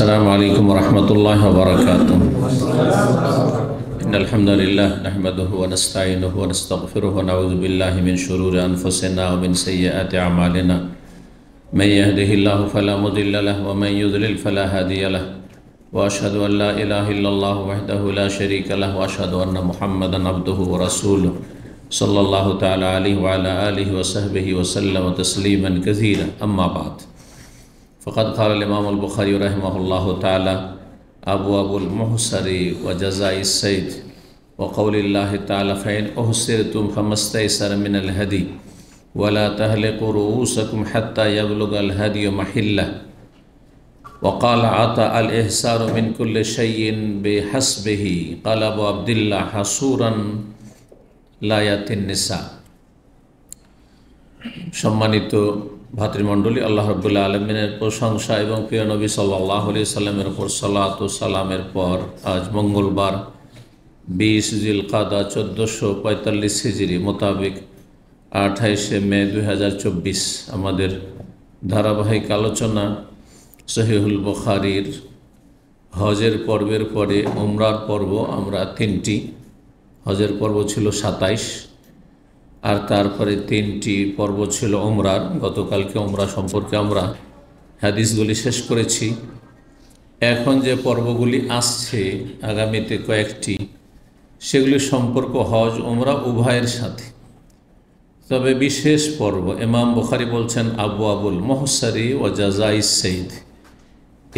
السلام عليكم ورحمة الله وبركاته. إن الحمد لله نحمده ونستعينه ونستغفره ونعوذ بالله من شرور أنفسنا ومن سيئات أعمالنا. من يهده الله فلا مضل له ومن يضلل فلا هادي له. وأشهد أن لا إله إلا الله وحده لا شريك له وأشهد أن محمدا عبده ورسوله صلى الله تعالى عليه وعلى آله وصحبه وسلم تسليما كثيرا. أما بعد، فقد قال الإمام البخاري رحمه الله تعالى: أبواب المحصر وجزاء السيد، وقول الله تعالى: فإن أحصرتم فما استيسر من الهدي ولا تهلكوا رؤوسكم حتى يبلغ الهدي محله. وقال عطاء: الإحصار من كل شيء بحسبه. قال أبو عبد الله: حصورا لا يأتي النساء। সম্মানিত ভাতৃমণ্ডলী, আল্লাহ রাব্বুল আলামিনের প্রশংসা এবং প্রিয় নবী সাল্লাল্লাহু আলাইহি সাল্লামের উপর সালাত ও সালামের পর আজ মঙ্গলবার 20 জিলকাদা 1445 হিজরি মোতাবেক 28 মে 2024 আমাদের ধারাবাহিক আলোচনা সহিহুল বুখারীর হজের পর্বের পরে উমরার পর্ব। আমরা তিনটি হজের পর্ব ছিল 27, আর তারপরে তিনটি পর্ব ছিল উমরার। গতকালকে উমরা সম্পর্কে আমরা হাদিসগুলি শেষ করেছি। এখন যে পর্বগুলি আসছে আগামীতে কয়েকটি, সেগুলি সম্পর্ক হজ উমরা উভয়ের সাথে। তবে বিশেষ পর্ব ইমাম বুখারী বলছেন আবওয়াবুল মুহসারি ও জাযাইস সাইদ।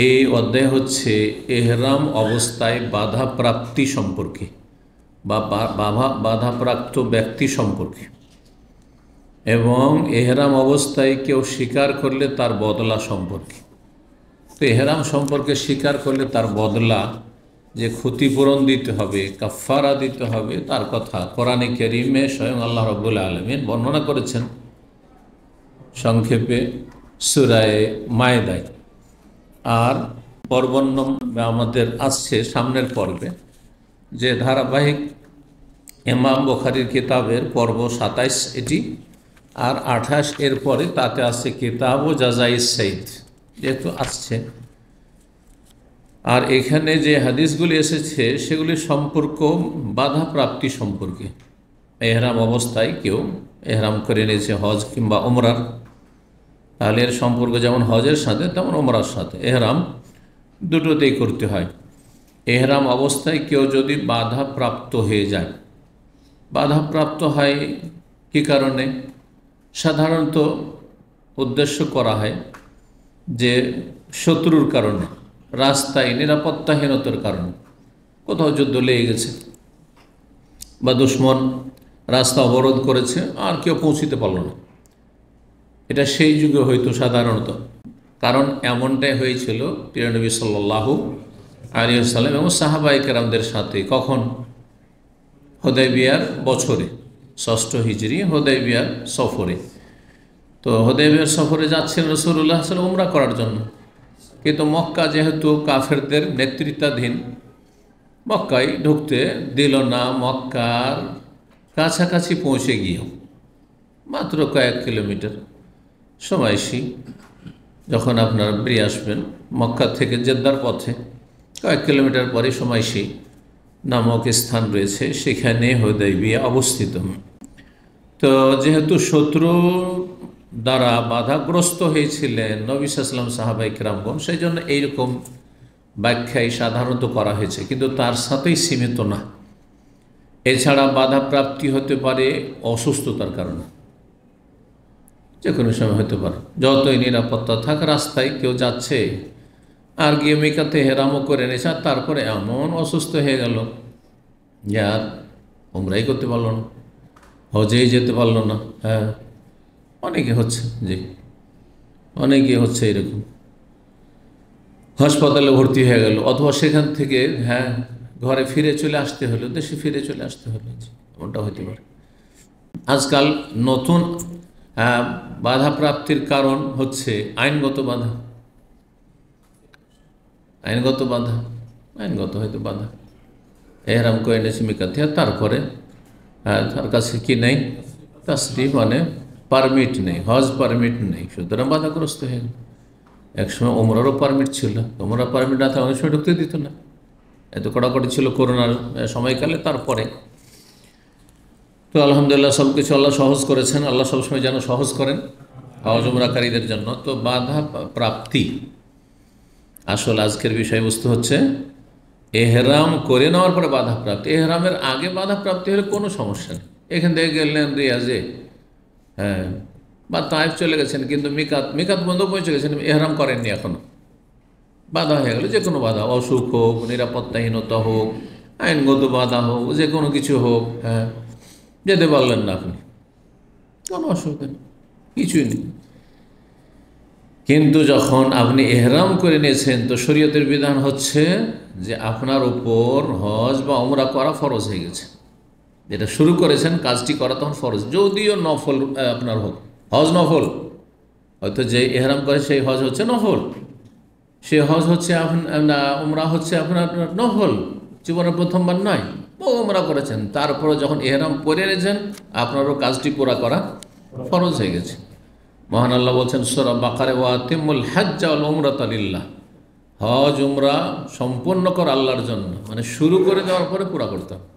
এই অধ্যায় হচ্ছে এহরাম অবস্থায় বাধা প্রাপ্তি সম্পর্কে বা বাধাপ্রাপ্ত ব্যক্তি সম্পর্কে, এবং এহরাম অবস্থায় কেউ স্বীকার করলে তার বদলা সম্পর্কে। তো এহরাম সম্পর্কে স্বীকার করলে তার বদলা, যে ক্ষতিপূরণ দিতে হবে, কাফারা দিতে হবে, তার কথা কোরআনে কারীমে স্বয়ং আল্লাহ রাব্বুল আলামিন বর্ণনা করেছেন সংক্ষেপে সূরা মায়েদায়। আর পর্বন্নম আমাদের আসছে সামনের পর্বে, যে ধারাবাহিক ইমাম বুখারীর কিতাবের পর্ব 27 এটি, আর 28 এর পরে তাতে আসছে কিতাব ও জাযাইস সাইদ যেহেতু আসছে। আর এখানে যে হাদিসগুলি এসেছে সেগুলি সম্পর্ক বাধা প্রাপ্তি সম্পর্কে। এহরাম অবস্থায় কেউ এহরাম করে নিয়েছে হজ কিংবা উমরার, তাহলে এর সম্পর্ক যেমন হজের সাথে তেমন উমরার সাথে। এহরাম দুটোতেই করতে হয়। এহরাম অবস্থায় কেউ যদি বাধাপ্রাপ্ত হয়ে যায়, বাধাপ্রাপ্ত হয় কী কারণে? সাধারণত উদ্দেশ্য করা হয় যে শত্রুর কারণে, রাস্তায় নিরাপত্তাহীনতার কারণে, কোথাও যুদ্ধ লেগে গেছে বা দুশমন রাস্তা অবরোধ করেছে আর কেউ পৌঁছিতে পারল না। এটা সেই যুগে হয়তো সাধারণত, কারণ এমনটাই হয়েছিল প্রিয় নবী সাল্লাল্লাহু আলাইহি ওয়াসাল্লাম এবং সাহাবায়ে কেরামদের সাথে। কখন? হুদায়বিয়ার বছরে, 6ষ্ঠ হিজরি হুদায়বিয়ার সফরে। তো হুদায়বিয়ার সফরে যাচ্ছেন রাসূলুল্লাহ সাল্লাল্লাহু আলাইহি ওয়াসাল্লাম উমরা করার জন্য, কিন্তু মক্কা যেহেতু কাফেরদের নেতৃত্বাধীন, মক্কায় ঢুকতে দিল না। মক্কার কাছাকাছি পৌঁছে গিয়েও মাত্র কয়েক কিলোমিটার সময়সী, যখন আপনারা বেরিয়ে আসবেন মক্কা থেকে জেদ্দার পথে কয়েক কিলোমিটার পরে সময়সী নামক স্থান রয়েছে, সেখানে হুদায়বিয়া অবস্থিত। তো যেহেতু শত্রু দ্বারা বাধাগ্রস্ত হয়েছিলেন নবী সাল্লাল্লাহু আলাইহি ওয়াসাল্লাম, সাহাবায়ে কেরামগণ, সেই জন্য এইরকম ব্যাখ্যাই সাধারণত করা হয়েছে, কিন্তু তার সাথেই সীমিত না। এছাড়া বাধাপ্রাপ্তি হতে পারে অসুস্থতার কারণে, যে কোনো সময় হতে পারে। যতই নিরাপত্তা থাক, রাস্তায় কেউ যাচ্ছে আর গিয়ে মিকাতে হেরামও করে নিয়েছে, আর তারপরে এমন অসুস্থ হয়ে গেল যে আর উমরাই করতে পারল না, হজেই যেতে পারল না। হ্যাঁ, অনেকে হচ্ছে, জি অনেকে হচ্ছে এরকম। হাসপাতালে ভর্তি হয়ে গেল, অথবা সেখান থেকে ঘরে ফিরে চলে আসতে হলো, দেশে ফিরে চলে আসতে হলো, এমনটা হতে পারে। আজকাল নতুন বাধাপ্রাপ্তির কারণ হচ্ছে আইনগত বাধা। আইনগত হয়তো বাধা। এহরাম করে এনেছে মিকাতে, তারপরে তার কাছে কি নেই? তাসরিফ, মানে পারমিট নেই, হজ পারমিট নেই, সুতরাং বাধাগ্রস্ত হয়ে গেল। একসময় ওমরারও পারমিট ছিল, ওমরা পারমিট না থাকা অনেক সময় ঢুকতে দিত না, এত কড়াকড়ি ছিল করোনার সময়কালে। তারপরে তো আলহামদুলিল্লাহ সব কিছু আল্লাহ সহজ করেছেন, আল্লাহ সবসময় যেন সহজ করেন হজ উমরাকারীদের জন্য। তো বাধা প্রাপ্তি, আসল আজকের বিষয়বস্তু হচ্ছে এহরাম করে নেওয়ার পরে বাধা প্রাপ্তি। এহরামের আগে বাধা প্রাপ্তি হলে কোনো সমস্যা নেই, এখান থেকে গেলেন রিয়াজে, হ্যাঁ, বা তায়েফ চলে গেছেন, কিন্তু মিকাত বন্ধ পৌঁছে গেছেন, এহরাম করেননি এখনো, বাধা হয়ে গেল। যে কোনো বাধা, অসুখ হোক, নিরাপত্তাহীনতা হোক, আইনগত বাধা হোক, যে কোনো কিছু হোক, হ্যাঁ, যেতে পারলেন না আপনি, কোনো অসুবিধা নেই, কিছুই নেই। কিন্তু যখন আপনি এহরাম করে নিয়েছেন, তো শরীয়তের বিধান হচ্ছে যে আপনার উপর হজ বা ওমরা করা ফরজ হয়ে গেছে। যেটা শুরু করেছেন কাজটি করা তখন ফরজ, যদিও নফল আপনার হোক, হজ নফল, হয়তো যে এহরাম করে সেই হজ হচ্ছে নফল, সে হজ হচ্ছে ওমরা হচ্ছে আপনার নফল, জীবনের প্রথমবার নয়, ও ওমরা করেছেন, তারপরে যখন এহরাম পরে নিয়েছেন আপনারও কাজটি পুরা করা ফরজ হয়ে গেছে। মহান আল্লাহ বলছেন সূরা বাকারা, ওয়াতিমুল হাজ্জা ওয়াল উমরাতা লিল্লাহ, হজ উমরা সম্পূর্ণ কর আল্লাহর জন্য, মানে শুরু করে দেওয়ার পরে পুরা করতে হবে।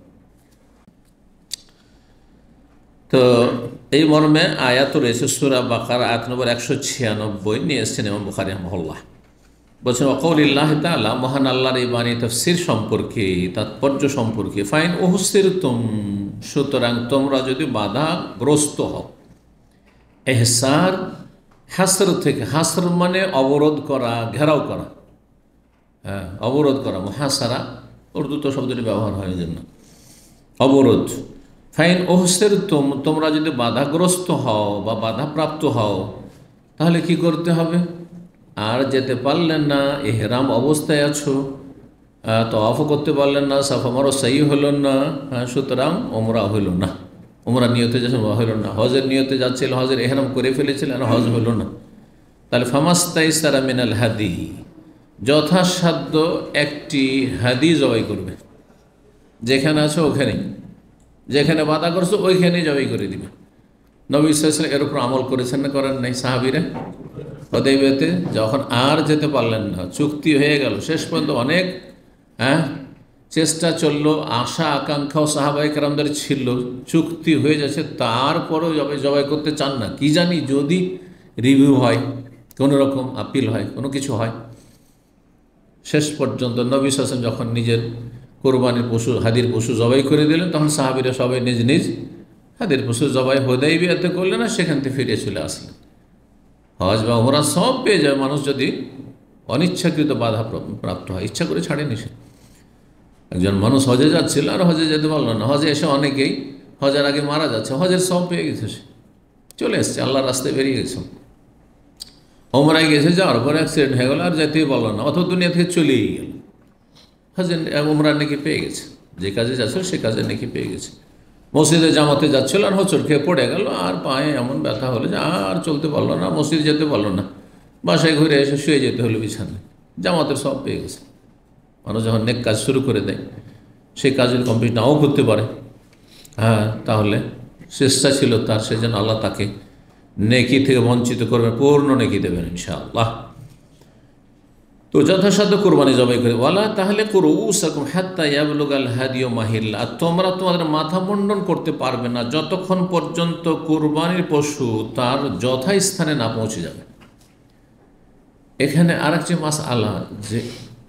তো এই মর্মে আয়াত রয়েছে সূরা বাকারা আয়াত নম্বর 196 নিয়ে এসেছেন ইমাম বুখারী রাহিমাহুল্লাহ। বলছেন ওয়াকাউলিল্লাহি তাআলা, মহান আল্লাহর এই বাণী তাফসীর সম্পর্কে, তাৎপর্য সম্পর্কে, ফাইন উহসিরতুম, সুতরাং তোমরা যদি বাধাগ্রস্ত হও। এহসার হাসর থেকে, হাসর মানে অবরোধ করা, ঘেরাও করা, হ্যাঁ, অবরোধ করা, মুহাসারা উর্দু তো শব্দটি ব্যবহার হয় এই জন্য, অবরোধ। ফাইন ওহসের তোমরা যদি বাধাগ্রস্ত হও বা বাধাপ্রাপ্ত হও, তাহলে কি করতে হবে? আর যেতে পারলেন না, এহরাম অবস্থায় আছো, তওয়াফও করতে পারলেন না, সাফা মারো সাই হইল না, সুতরাং ওমরা হইল না, ওমরা নিয়তে যাচ্ছেন হইল না, হজের নিয়তে যাচ্ছিল, হজের এহরাম করে ফেলেছিলেন, হজ হইল না, তাহলে ফামাস্তাইসারা মিনাল হাদি, যথাসাধ্য একটি হাদি জবাই করবে, যেখানে আছো ওখানেই, যেখানে বাধা করছো ওইখানেই জবাই করে দিবে। নবী সাল্লাল্লাহু আলাইহি ওয়াসাল্লাম এর উপর আমল করেছেন না করেন নাই? সাহাবীরা হুদায়বিয়াতে যখন আর যেতে পারলেন না, চুক্তি হয়ে গেল, শেষ পর্যন্ত অনেক চেষ্টা চললো, আশা আকাঙ্ক্ষাও সাহাবায়ে কেরামদের ছিল, চুক্তি হয়ে যাচ্ছে, তারপরেও জবাই করতে চান না, কি জানি যদি রিভিউ হয়, কোনো রকম আপিল হয়, কোনো কিছু হয়। শেষ পর্যন্ত নবী সাল্লাল্লাহু আলাইহি ওয়াসাল্লাম যখন নিজের কোরবানির পশু, হাদির পশু জবাই করে দিলেন, তখন সাহাবীরা সবাই নিজ নিজ হাদির পশু জবাই হুদায়বিয়াতে করলেন, না সেখান থেকে ফিরে চলে আসলেন। হজ বা ওমরা সব পেয়ে যাবে মানুষ যদি অনিচ্ছাকৃত বাধা প্রাপ্ত হয়, ইচ্ছা করে ছাড়েনি সে। একজন মানুষ হজে যাচ্ছিল আর হজে যেতে পারল না, হজে এসে অনেকেই হজের আগে মারা যাচ্ছে, হজের সব পেয়ে গেছে, সে চলে এসছে, আল্লাহর রাস্তায় বেরিয়ে গেছে। ওমরায় গেছে, যাওয়ার পর অ্যাক্সিডেন্ট হয়ে গেল, আর যেতেই পারল না, অথবা দুনিয়া থেকে চলেই গেল, হজের ওমরার নাকি পেয়ে গেছে, যে কাজে যাচ্ছিল সে কাজে নাকি পেয়ে গেছে। মসজিদে জামাতে যাচ্ছিল আর হোঁচট খেয়ে পড়ে গেল, আর পায়ে এমন ব্যথা হলো যে আর চলতে পারলো না, মসজিদ যেতে পারলো না, বাসায় ঘুরে এসে শুয়ে যেতে হলো বিছানায়, জামাতের সব পেয়ে গেছে। মানুষ যখন নেক কাজ শুরু করে দেয়, সেই কাজের কমপ্লিট নাও করতে পারে, হ্যাঁ, তাহলে চেষ্টা ছিল তার, সেজন্য আল্লাহ তাকে নেকি থেকে বঞ্চিত করবেন, পূর্ণ নেকি দেবেন ইনশাআল্লাহ। তো যথাসাধ্য কোরবানি জবাই করে, ওয়ালা তাহলে রুউসাকুম হাত্তা ইয়াবলুগাল হাদিয়ু মাহিল্লা, আর তোমরা তোমাদের মাথা মুন্ডন করতে পারবে না যতক্ষণ পর্যন্ত কোরবানির পশু তার যথাস্থানে না পৌঁছে যাবে। এখানে আরেকটি মাসআলা, যে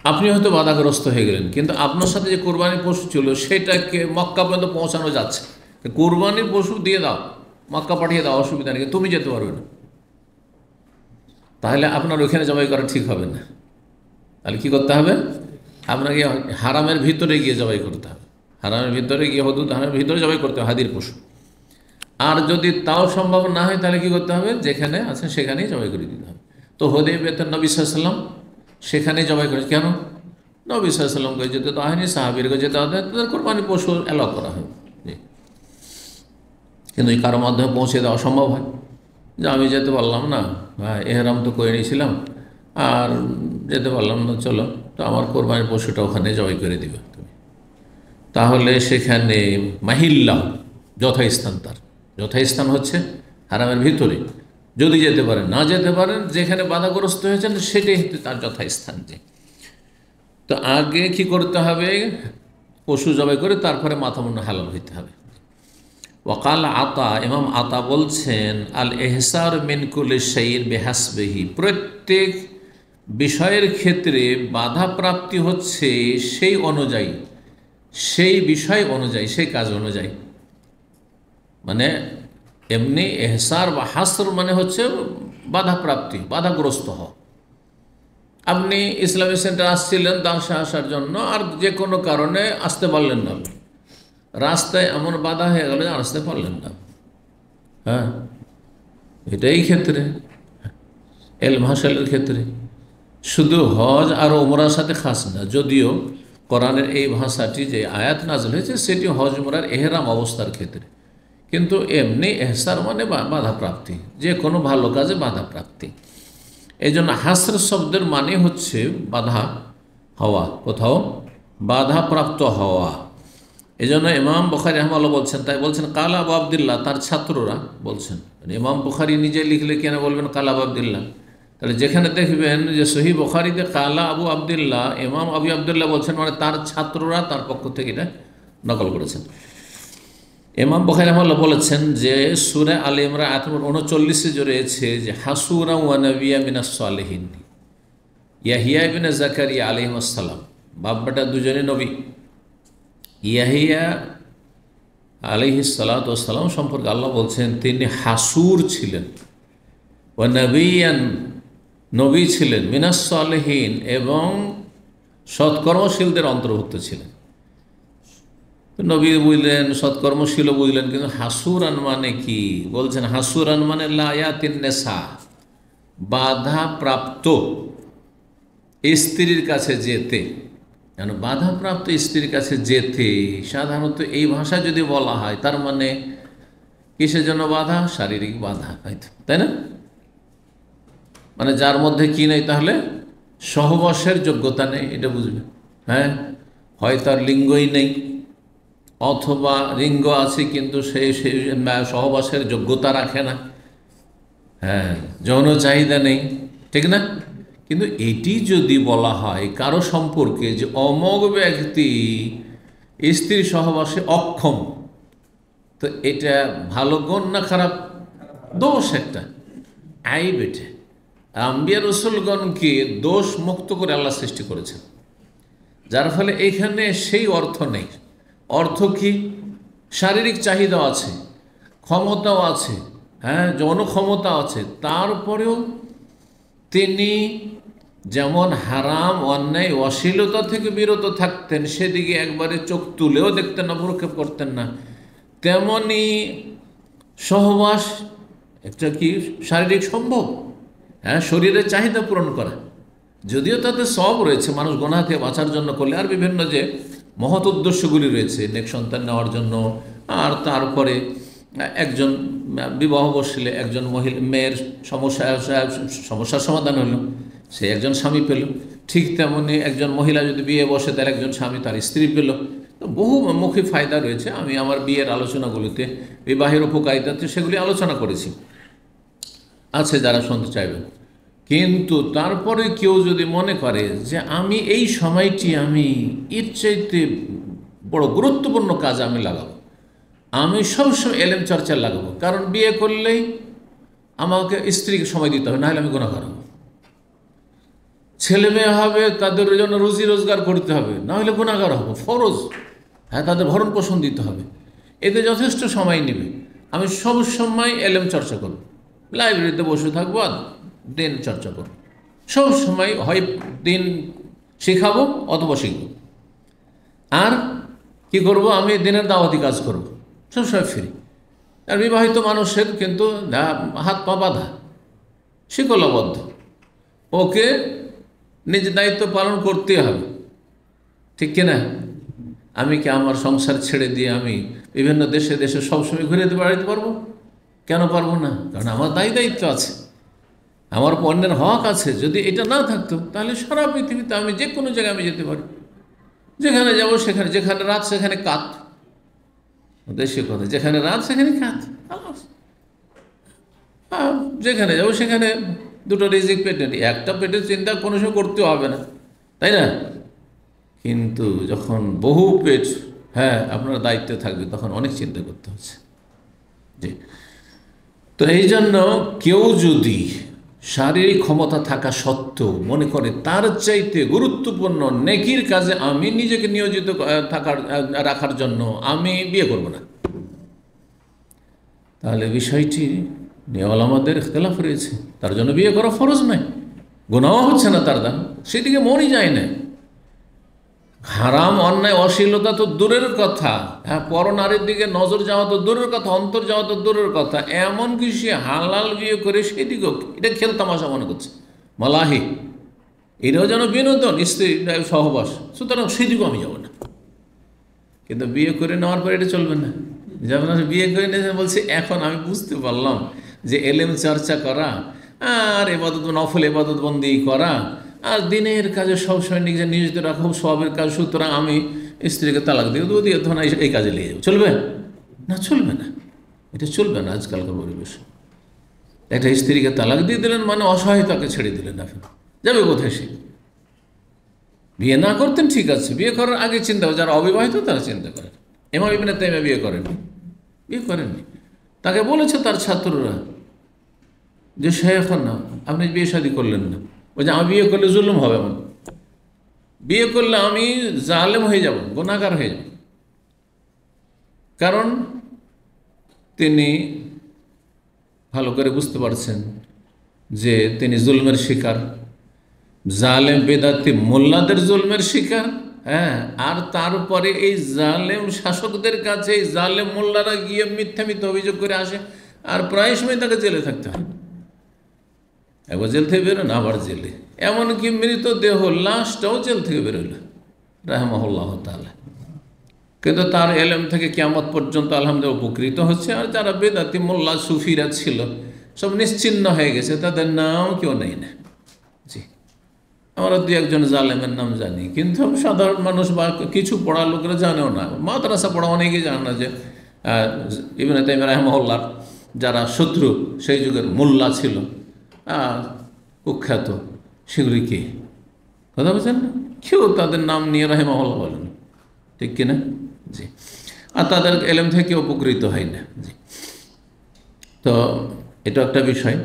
আপনি হয়তো বাধাগ্রস্ত হয়ে গেলেন, কিন্তু আপনার সাথে যে কোরবানির পশু ছিল সেটাকে মক্কা পর্যন্ত পৌঁছানো যাচ্ছে, কোরবানির পশু দিয়ে দাও, মক্কা পাঠিয়ে দাও, অসুবিধা নেই, তুমি যেতে পারবে না, তাহলে আপনার ওইখানে জবাই করা ঠিক হবে না। তাহলে কী করতে হবে? আপনাকে হারামের ভিতরে গিয়ে জবাই করতে হবে, হারামের ভিতরে গিয়ে হদুদ হারামের ভিতরে জবাই করতে হবে হাদির পশু। আর যদি তাও সম্ভব না হয়, তাহলে কী করতে হবে? যেখানে আছে সেখানেই জবাই করে দিতে হবে। তো হুদায়বিয়াতে নবী সাল্লাল্লাহু আলাইহি ওয়াসাল্লাম সেখানেই জবাই করেছে। কেন? নবী সাল্লাল্লাহু আলাইহি ওয়াসাল্লামকে যেতে তো হয়নি, সাহাবীরকে যেতে হবে, তাদের কোরবানি পশু অ্যালাউ করা হয়, কিন্তু এই কারোর মাধ্যমে পৌঁছে দেওয়া সম্ভব হয়, যে আমি যেতে পারলাম না, এহরাম তো করে নিয়েছিলাম আর যেতে পারলাম না, চলো তো আমার কোরবানির পশুটা ওখানে জবাই করে দিবে তুমি, তাহলে সেখানে মাহিল্লা যথাস্থান, তার যথাস্থান হচ্ছে হারামের ভিতরে, যদি যেতে পারেন, না যেতে পারেন, যেখানে বাধাগ্রস্ত হয়েছেন সেটাই তার যথাস্থান। যে তো আগে কি করতে হবে, পশু জবাই করে তারপরে মাথা মুন্ডা হালাল হইতে হবে। ওয়াকাল আতা, ইমাম আতা বলছেন, আল এহসার মিনকুল শাইইন বিহাসবিহি, প্রত্যেক বিষয়ের ক্ষেত্রে বাধা প্রাপ্তি হচ্ছে সেই অনুযায়ী, সেই বিষয় অনুযায়ী, সেই কাজ অনুযায়ী। মানে এমনি এহসার বা হাসর মানে হচ্ছে বাধা প্রাপ্তি, বাধাগ্রস্ত হওয়া। আপনি ইসলামিক সেন্টার আসছিলেন দার্সে আসার জন্য, আর যে কোনো কারণে আসতে পারলেন না, রাস্তায় এমন বাধা হয়ে গেল যে আসতে পারলেন না। হ্যাঁ, এটাই ক্ষেত্রে এলম হাসিলের ক্ষেত্রে, শুধু হজ আর ওমরার সাথে খাস না। যদিও কোরআনের এই ভাষাটি যে আয়াত নাযিল হয়েছে সেটি হজ ওমরার এহরাম অবস্থার ক্ষেত্রে, কিন্তু এমনি এহসার মানে বাধা প্রাপ্তি, যে কোনো ভালো কাজে বাধা প্রাপ্তি। এই জন্য হাসর শব্দের মানে হচ্ছে বাধা হওয়া, কোথাও বাধা প্রাপ্ত হওয়া। এই জন্য ইমাম বুখারী রাহিমাহুল্লাহ বলছেন, তাই বলছেন কালা আবু আবদুল্লাহ, তার ছাত্ররা বলছেন। ইমাম বুখারী নিজে লিখলে কেন বলবেন কালা আবু আবদুল্লাহ? তাহলে যেখানে দেখবেন যে সহিহ বুখারীতে কালা আবু আবদুল্লাহ, ইমাম আবু আবদুল্লাহ বলছেন, মানে তার ছাত্ররা তার পক্ষ থেকে এটা নকল করেছেন। ইমাম বুখারী রাহিমাহুল্লাহ বলেছেন যে সূরা আলে ইমরান আয়াত নম্বর 39 যে রয়েছে যে হাসুরা ওয়া নাবিয়্যা মিনাস সালিহিন, ইয়াহিয়া ইবনে যাকারিয়া আলাইহিস সালাম, বাপ বেটা দুজনে নবী। ইয়াহিয়া আলাইহিস সালাতু ওয়াস সালাম সম্পর্কে আল্লাহ বলছেন তিনি হাসুর ছিলেন, ওয়া নাবিয়ান, নবী ছিলেন, মিনাস সালিহিন, এবং সৎকর্মশীলদের অন্তর্ভুক্ত ছিলেন। নবী বুঝলেন, সৎকর্মশীল বুঝলেন, কিন্তু হাসুরান মানে কি? বলছেন হাসুরান মানে লায়াতিন নেসা, বাধা প্রাপ্ত স্ত্রীর কাছে যেতে। কেন বাধাপ্রাপ্ত স্ত্রীর কাছে যেতে? সাধারণত এই ভাষা যদি বলা হয় তার মানে কিসের জন্য বাধা? শারীরিক বাধা হয়তো, তাই না? মানে যার মধ্যে কি নেই, তাহলে সহবাসের যোগ্যতা নেই, এটা বুঝবে। হ্যাঁ, হয় তার লিঙ্গই নেই, অথবা লিঙ্গ আছে কিন্তু সেই সহবাসের যোগ্যতা রাখে না। হ্যাঁ, যৌন চাহিদা নেই, ঠিক না? কিন্তু এটি যদি বলা হয় কারো সম্পর্কে যে অমোঘ ব্যক্তি স্ত্রী সহবাসে অক্ষম, তো এটা ভালো গুণ না খারাপ? দোষ, একটা আইব। এটা আম্বিয়া রসুলগণকে দোষ মুক্ত করে আল্লাহ সৃষ্টি করেছেন, যার ফলে এখানে সেই অর্থ নেই। অর্থ কি? শারীরিক চাহিদা আছে, ক্ষমতাও আছে, হ্যাঁ, যৌন ক্ষমতা আছে, তারপরেও তিনি যেমন হারাম, অন্যায়, অশ্লীলতা থেকে বিরত থাকতেন, সেদিকে একবারে চোখ তুলেও দেখতেন না, ভ্রুক্ষেপ করতেন না, তেমনি সহবাস একটা কি শারীরিক সম্ভব? হ্যাঁ, শরীরের চাহিদা পূরণ করা, যদিও তাতে সব রয়েছে, মানুষ গুনাহ থেকে বাঁচার জন্য করলে, আর বিভিন্ন যে মহৎ উদ্দেশ্যগুলি রয়েছে, নেক সন্তান নেওয়ার জন্য, আর তারপরে একজন বিবাহ বসলে একজন মেয়ের সমস্যার সমাধান হলো, সে একজন স্বামী পেল। ঠিক তেমনি একজন মহিলা যদি বিয়ে বসে, তার একজন স্বামী তার স্ত্রী পেল। তো বহুমুখী ফায়দা রয়েছে। আমি আমার বিয়ের আলোচনাগুলিতে, বিবাহের উপকারিতাতে সেগুলি আলোচনা করেছি, আছে যারা শুনতে চাইবেন। কিন্তু তারপরে কেউ যদি মনে করে যে আমি এই সময়টি আমি এর চাইতে বড় গুরুত্বপূর্ণ কাজ আমি লাগাবো, আমি সবসময় এলেম চর্চায় লাগাবো, কারণ বিয়ে করলেই আমাকে স্ত্রীকে সময় দিতে হবে, নাহলে আমি গুনাহগার হব। ছেলে মেয়ে হবে, তাদের জন্য রুজি রোজগার করতে হবে, নাহলে গুনাহগার হব, ফরজ। হ্যাঁ, তাদের ভরণ পোষণ দিতে হবে, এতে যথেষ্ট সময় নেবে। আমি সব সময় এলেম চর্চা করব, লাইব্রেরিতে বসে থাকবো আর দিন চর্চা করব, সব সময় হয় দিন শেখাবো অথবা শিখব। আর কি করব? আমি দিনের দাওয়াতি কাজ করব, সবসময় ফ্রি। আর বিবাহিত মানুষের কিন্তু হাত পা বাঁধা, শিকলবদ্ধ, ওকে নিজ দায়িত্ব পালন করতে হবে, ঠিক কিনা? আমি কি আমার সংসার ছেড়ে দিয়ে আমি বিভিন্ন দেশে দেশে সবসময় ঘুরে বেড়াতে পারবো? কেন পারবো না? কারণ আমার দায়িত্ব আছে, আমার অন্যের হক আছে। যদি এটা না থাকতো তাহলে সারা পৃথিবীতে আমি যে কোনো জায়গায় আমি যেতে পারি, যেখানে যাব সেখানে, যেখানে রাত সেখানে কাত, দেশে কথা, যেখানে রাত সেখানে কাত। যেখানে যাবো সেখানে দুটো রিজিক পেটে নিই, একটা পেটের চিন্তা কোনো সময় করতে হবে না, তাই না? কিন্তু যখন বহু পেট, হ্যাঁ, আপনার দায়িত্বে থাকবে, তখন অনেক চিন্তা করতে হচ্ছে। জি। তো এই জন্য কেউ যদি শারীরিক ক্ষমতা থাকা সত্ত্বেও মনে করে তার চাইতে গুরুত্বপূর্ণ নেকির কাজে আমি নিজেকে নিয়োজিত রাখার জন্য আমি বিয়ে করব না, তাহলে বিষয়টি নিয়ে ওলামাদের ইখতিলাফ রয়েছে। তার জন্য বিয়ে করা ফরজ নয়, গুনাহ হচ্ছে না তার দ্বারা, সেদিকে মনই যায় না। হারাম, অন্যায়, অশ্লীলতা তো দূরের কথা, হ্যাঁ, পরনারীর দিকে নজর যাওয়া তো দূরের কথা, অন্তর যাওয়া তো দূরের কথা, এমনকি সে হালাল বিয়ে করে সেদিকেও এটা খেলতামাশা মনে করছে, মালাহি, এটাও যেন বিনোদন, স্ত্রী সহবাস, সুতরাং সেদিকেও আমি যাব না। কিন্তু বিয়ে করে নেওয়ার পর এটা চলবে না। যেমন বিয়ে করে নিয়েছেন, বলছে এখন আমি বুঝতে পারলাম যে এলেম চর্চা করা আর এবাদত, নফল এবাদত বন্দি করা আর দিনের কাজে সবসময় নিজে নিয়োজিত রাখা খুব সবের কাজ, সুতরাং আমি স্ত্রীকে তালাক দিয়ে তখন এই কাজে লেগে যাবো। চলবে না? চলবে না, এটা চলবে না। আজকালকার পরিবেশ, একটা স্ত্রীকে তালাক দিয়ে দিলেন মানে অসহায়তাকে ছেড়ে দিলেন, এখন যাবে কোথায় সে? বিয়ে না করতেন ঠিক আছে, বিয়ে করার আগে চিন্তা করে, যারা অবিবাহিত তারা চিন্তা করেন। ইমাম ইবনে তাইমিয়া বিয়ে করেননি। তাকে বলেছে তার ছাত্ররা যে শেখ না, আপনি বিয়ে শাদী করলেন না, ওই যে আমি বিয়ে করলে জুলুম হবে, এমন বিয়ে করলে আমি জালেম হয়ে যাব, গুনাহগার হয়ে যাব। কারণ তিনি ভালো করে বুঝতে পারছেন যে তিনি জুলমের শিকার, জালেম বেদাতি মোল্লাদের জুলমের শিকার, হ্যাঁ, আর তারপরে এই জালেম শাসকদের কাছে এই জালেম মোল্লারা গিয়ে মিথ্যা অভিযোগ করে আসে, আর প্রায় সময় তাকে জেলে থাকতে হয়। একবার জেল থেকে বেরোন, আবার জেলে, এমনকি মৃতদেহ লাশটাও জেল থেকে বেরোল রাহমাহুল্লাহ তাআলা। কিন্তু তার এলেম থেকে কিয়ামত পর্যন্ত আলহামদুলিল্লাহ উপকৃত হচ্ছে। আর যারা বেদাতি মোল্লা সুফিরা ছিল সব নিশ্চিহ্ন হয়ে গেছে, তাদের নাম কেউ নেই না। জি, আমরা দু একজন জালেমের নাম জানি, কিন্তু সাধারণ মানুষ বা কিছু পড়া লোকেরা জানেও না, মাদ্রাসা পড়া অনেকেই জানে না যে ইবনে তাইমিয়া রাহিমাহুল্লাহর যারা শত্রু সেই যুগের মোল্লা ছিল কুখ্যাত, সেগুলি কে কথা বলছেন না, কেউ তাদের নাম নিয়ে রাহিমাহুল্লাহ বলেন, ঠিক কিনা? জি। আর তাদের এলেম থেকে উপকৃত হয় না। জি। তো এটা একটা বিষয়।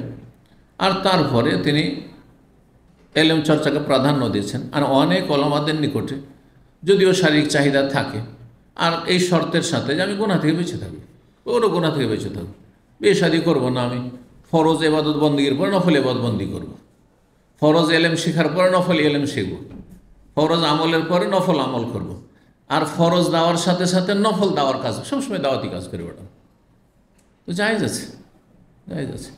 আর তারপরে তিনি এলেম চর্চাকে প্রাধান্য দিয়েছেন। আর অনেক ওলামাদের নিকটে যদিও শারীরিক চাহিদা থাকে, আর এই শর্তের সাথে যে আমি গুনাহ থেকে বেঁচে থাকবো, ওরও গুনাহ থেকে বেঁচে থাকবো, বিয়ে শাদী করবো না, আমি ফরজ এবাদত বন্দির পরে নফল এবাদত বন্দি করবো, ফরজ এলেম শেখার পরে নফল এলেম শিখবো, ফরজ আমলের পরে নফল আমল করব, আর ফরজ দাওয়ার সাথে সাথে নফল দাওয়ার কাজ, সবসময় দাওয়াতি কাজ করে বেড়াবো, তো জায়েজ আছে, জায়েজ আছে।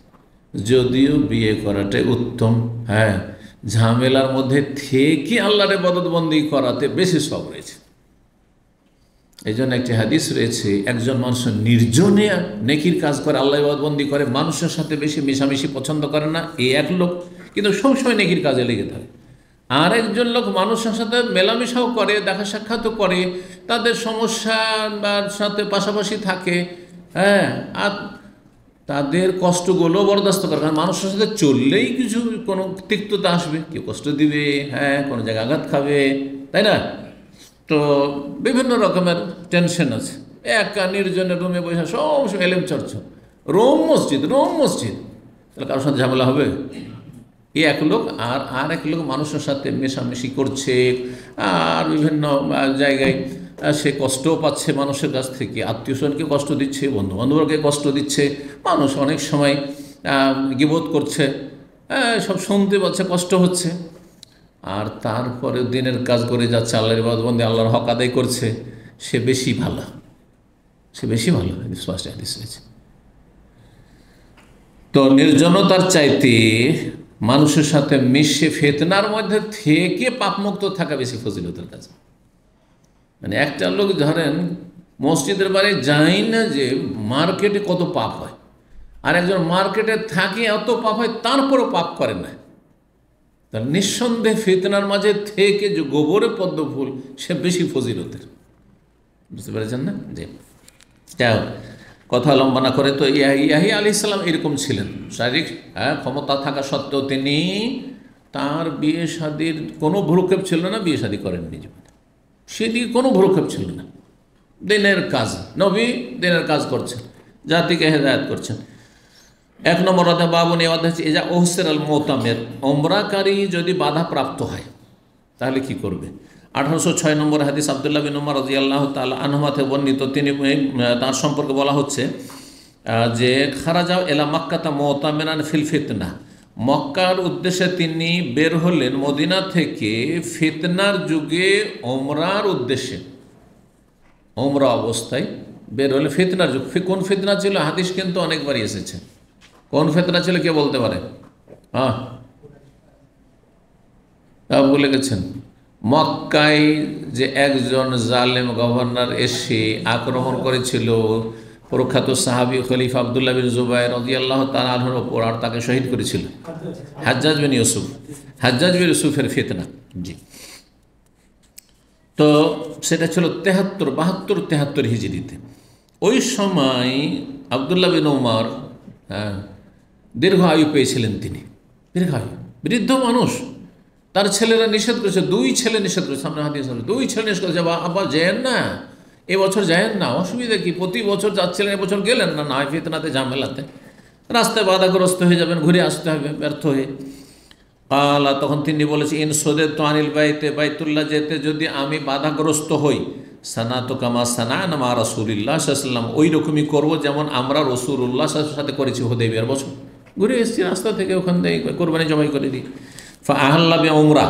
যদিও বিয়ে করাটাই উত্তম, হ্যাঁ, ঝামেলার মধ্যে থেকে আল্লাহর ইবাদত বন্দি করাতে বেশি সব রয়েছে। এই জন্য একটি হাদিস রয়েছে, একজন মানুষ নির্জনে নেকির কাজ করে, আল্লাহ ইবাদত বন্দি করে, মানুষের সাথে বেশি মেশামেশি পছন্দ করে না, এই এক লোক, কিন্তু সবসময় নেকির কাজে লেগে থাকে। আর একজন লোক মানুষের সাথে মেলামেশাও করে, দেখা সাক্ষাৎও করে, তাদের সমস্যার সাথে পাশাপাশি থাকে, হ্যাঁ, আর তাদের কষ্টগুলো বরদাস্ত করে। কারণ মানুষের সাথে চললেই কিছু কোনো তিক্ততা আসবে, কেউ কষ্ট দিবে, হ্যাঁ, কোনো জায়গায় আঘাত খাবে, তাই না? তো বিভিন্ন রকমের টেনশন আছে। একা নির্জনের রুমে বসে সবসময় এলেম চর্চা, রোম মসজিদ, তাহলে কারোর সাথে ঝামেলা হবে? এই এক লোক আর এক লোক মানুষের সাথে মেশামেশি করছে, আর বিভিন্ন জায়গায় সে কষ্টও পাচ্ছে মানুষের কাছ থেকে, আত্মীয়স্বজনকে কষ্ট দিচ্ছে, বন্ধুবান্ধবকে কষ্ট দিচ্ছে, মানুষ অনেক সময় গীবত করছে, সব শুনতে পাচ্ছে, কষ্ট হচ্ছে, আর তারপরে দিনের কাজ করে যাচ্ছে, আল্লাহর ইবাদত বন্দি, আল্লাহর হক আদায় করছে, সে বেশি ভালো, স্পষ্ট হাদিস রয়েছে। তো নির্জনতার চাইতে মানুষের সাথে মিশে ফিতনার মধ্যে থেকে পাপমুক্ত থাকা বেশি ফজিলতের কাজ। মানে একটা লোক ধরেন মসজিদের বাইরে যায় না যে মার্কেটে কত পাপ হয়, আর একজন মার্কেটে থাকে এত পাপ হয় তারপরও পাপ করে না, তার নিঃসন্দেহে ফিতনার মাঝে থেকে যে গোবরে পদ্ম ফুল সে বেশি ফজিলতের। বুঝতে পেরেছেন না? যে যাও, কথা লম্বা না করে, তো ইয়াহিয়া আলাইহিস সালাম এরকম ছিলেন, শারীরিক ক্ষমতা থাকা সত্ত্বেও তিনি তার বিয়ে শাদির কোনো ভ্রুক্ষেপ ছিল না, বিয়ে শাদী করেননি জীবনে, সেদিকে কোনো ভ্রুক্ষেপ ছিল না। দিনের কাজ, নবী দিনের কাজ করছেন, জাতিকে হেদায়েত করছেন। 1 নম্বর অধ্যায় বাবুন, এই অধ্যায় হচ্ছে এজা ওহসের আল মোতামের, ওমরাকারী যদি বাধা প্রাপ্ত হয় তাহলে কি করবে। 1806 নম্বর হাদিস আব্দুল্লাহ বিন উমর রাদিয়াল্লাহু তাআলা আনহুমা থেকে বর্ণিত, তিনি তার সম্পর্কে বলা হচ্ছে যে খারাজা এলা মক্কাতা মুতামিরান ফিল ফিতনা, মক্কার উদ্দেশ্যে তিনি বের হলেন মদিনা থেকে ফিতনার যুগে ওমরার উদ্দেশ্যে, ওমরা অবস্থায় বের হলে। ফিতনার যুগ, কোন ফিতনা ছিল? হাদিস কিন্তু অনেকবারই এসেছে। কোন ফিতনা ছিল কে বলতে পারে? বলে গেছেন, মক্কায় যে একজন জালেম গভর্নর এসে আক্রমণ করেছিল প্রখ্যাত সাহাবী খলিফা আব্দুল্লাহ বিন জুবাইর রাদিয়াল্লাহু তাআলা আনহুর ওপর, আর তাকে শহীদ করেছিল হাজ্জাজ বিন ইউসুফ, হাজ্জাজ বিন ইউসুফের ফিতনা। জি, তো সেটা ছিল 73 হিজরিতে। ওই সময় আব্দুল্লাহ বিন উমর দীর্ঘ আয়ু পেয়েছিলেন, তিনি দীর্ঘায়ু, বৃদ্ধ মানুষ। তার ছেলেরা নিষেধ করেছে, 2 ছেলে নিষেধ করেছে, সামনে হাদিস আছে, 2 ছেলে নিষেধ করেছে, আব্বা যায়েন না, এবছর যায়েন না, অসুবিধা কি, প্রতি বছর যাচ্ছিলেন, এবছর গেলেন না, না ফিতনাতে ঝামেলাতে রাস্তায় বাধাগ্রস্ত হয়ে যাবেন, ঘুরে আসতে হবে ব্যর্থ হয়ে। আলা, তখন তিনি বলেছে, ইন সোদে তো আনিল বাইতে, বাইতুল্লাহ যেতে যদি আমি বাধাগ্রস্ত হই, সানা তো কামা সানা মা রাসূলিল্লাহ সাল্লাল্লাহু আলাইহি ওয়াসাল্লাম, ওই রকমই করবো যেমন আমরা রাসূলুল্লাহ সাল্লাল্লাহু আলাইহি ওয়াসাল্লামের সাথে করেছি হুদাইবিয়ার বছর, ঘুরে এসেছি রাস্তা থেকে, ওখান থেকে কোরবানি জবাই করে দিই। ফাআহাল্লা বিউমরা,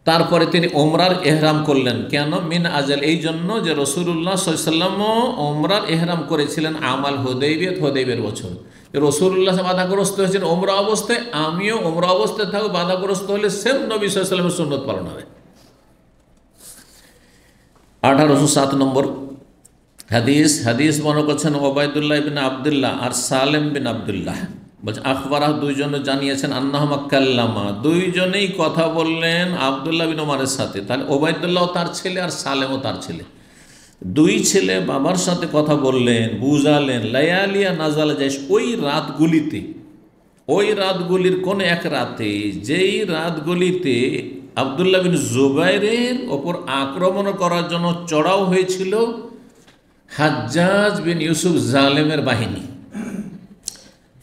তারপরে তিনি ওমরার এহরাম করলেন। কেন? মিন আজাল, এই জন্য যে রাসূলুল্লাহ সাল্লাল্লাহু আলাইহি ওয়াসাল্লামও ওমরার এহরাম করেছিলেন আমাল হুদাইবিয়ার বছর। রাসূলুল্লাহ বাধাগ্রস্ত হয়েছেন ওমরা অবস্থায়, আমিও ওমরা অবস্থায় থাকবো, বাধাগ্রস্ত হলে সেম নবী সাল্লাল্লাহু আলাইহি ওয়াসাল্লামের সুন্নত পালন হবে। 1807 নম্বর হাদিস মনে করছেন ওবায়দুল্লাহ বিন আবদুল্লাহ আর সালেম বিন আবদুল্লাহ, বলছে আখবারাহ, দুইজনে জানিয়েছেন, আন্নাহুমা কাল্লামা, দুইজনেই কথা বললেন আবদুল্লাহ বিন ওমরের সাথে। তাহলে ওবায়দুল্লাহ তার ছেলে আর সালেমও তার ছেলে, 2 ছেলে বাবার সাথে কথা বললেন, বুঝালেন। লায়ালিয়া নাজাল যাইস, ওই রাতগুলির কোন এক রাতে, যেই রাতগুলিতে আবদুল্লাহ বিন জুবাইরের ওপর আক্রমণ করার জন্য চড়াও হয়েছিল হাজ্জাজ বিন ইউসুফ জালেমের বাহিনী।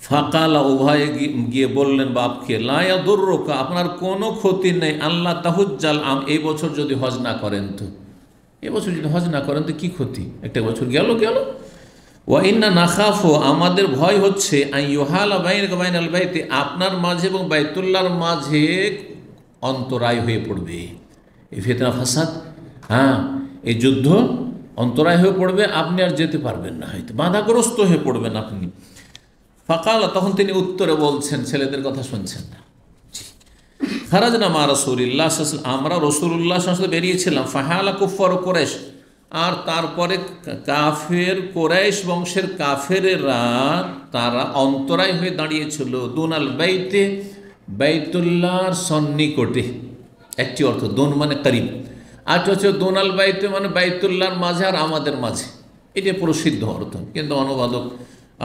ফাকালা, উভয়ে গিয়ে বললেন বাপকে, লা ইয়াদুররুকা, আপনার কোনো ক্ষতি নেই, আল্লাহ তাহুজ্জাল আম, এই বছর যদি হজ না করেন তো, এবছর যদি হজ না করেন তো কী ক্ষতি, একটা বছর গেল। ওয়া ইন্না নাখাফু, আমাদের ভয় হচ্ছে, আইয়ুহালা বাইনাকা বাইনাল বাইতি, আপনার মাঝে এবং বাইতুল্লাহর মাঝে অন্তরায় হয়ে পড়বে, এই ফিতনা ফাসাদ, এই যুদ্ধ অন্তরায় হয়ে পড়বে, আপনি আর যেতে পারবেন না, হয়তো বাধাগ্রস্ত হয়ে পড়বেন আপনি। ফাকালা, তখন তিনি উত্তরে বলছেন, ছেলেদের কথা শুনছেন না, খারাজনা মা রাসূলিল্লাহ সাল্লাল্লাহু আলাইহি ওয়াসাল্লাম, আমরা রাসূলুল্লাহ সাল্লাল্লাহু আলাইহি ওয়াসাল্লাম বেরিয়েছিলাম। ফাহালা কুফার কুরাইশ, আর তারপরে কাফের কুরাইশ বংশের কাফেরেরা তারা অন্তরায় হয়ে দাঁড়িয়েছিল দুনাল বাইতে, বাইতুল্লাহর সন্নিকটে। একটি অর্থ দুন মানে করিব, আর হচ্ছে দুনাল বাইতে মানে বাইতুল্লাহর মাঝে আর আমাদের মাঝে, এটা প্রসিদ্ধ অর্থ, কিন্তু অনুবাদক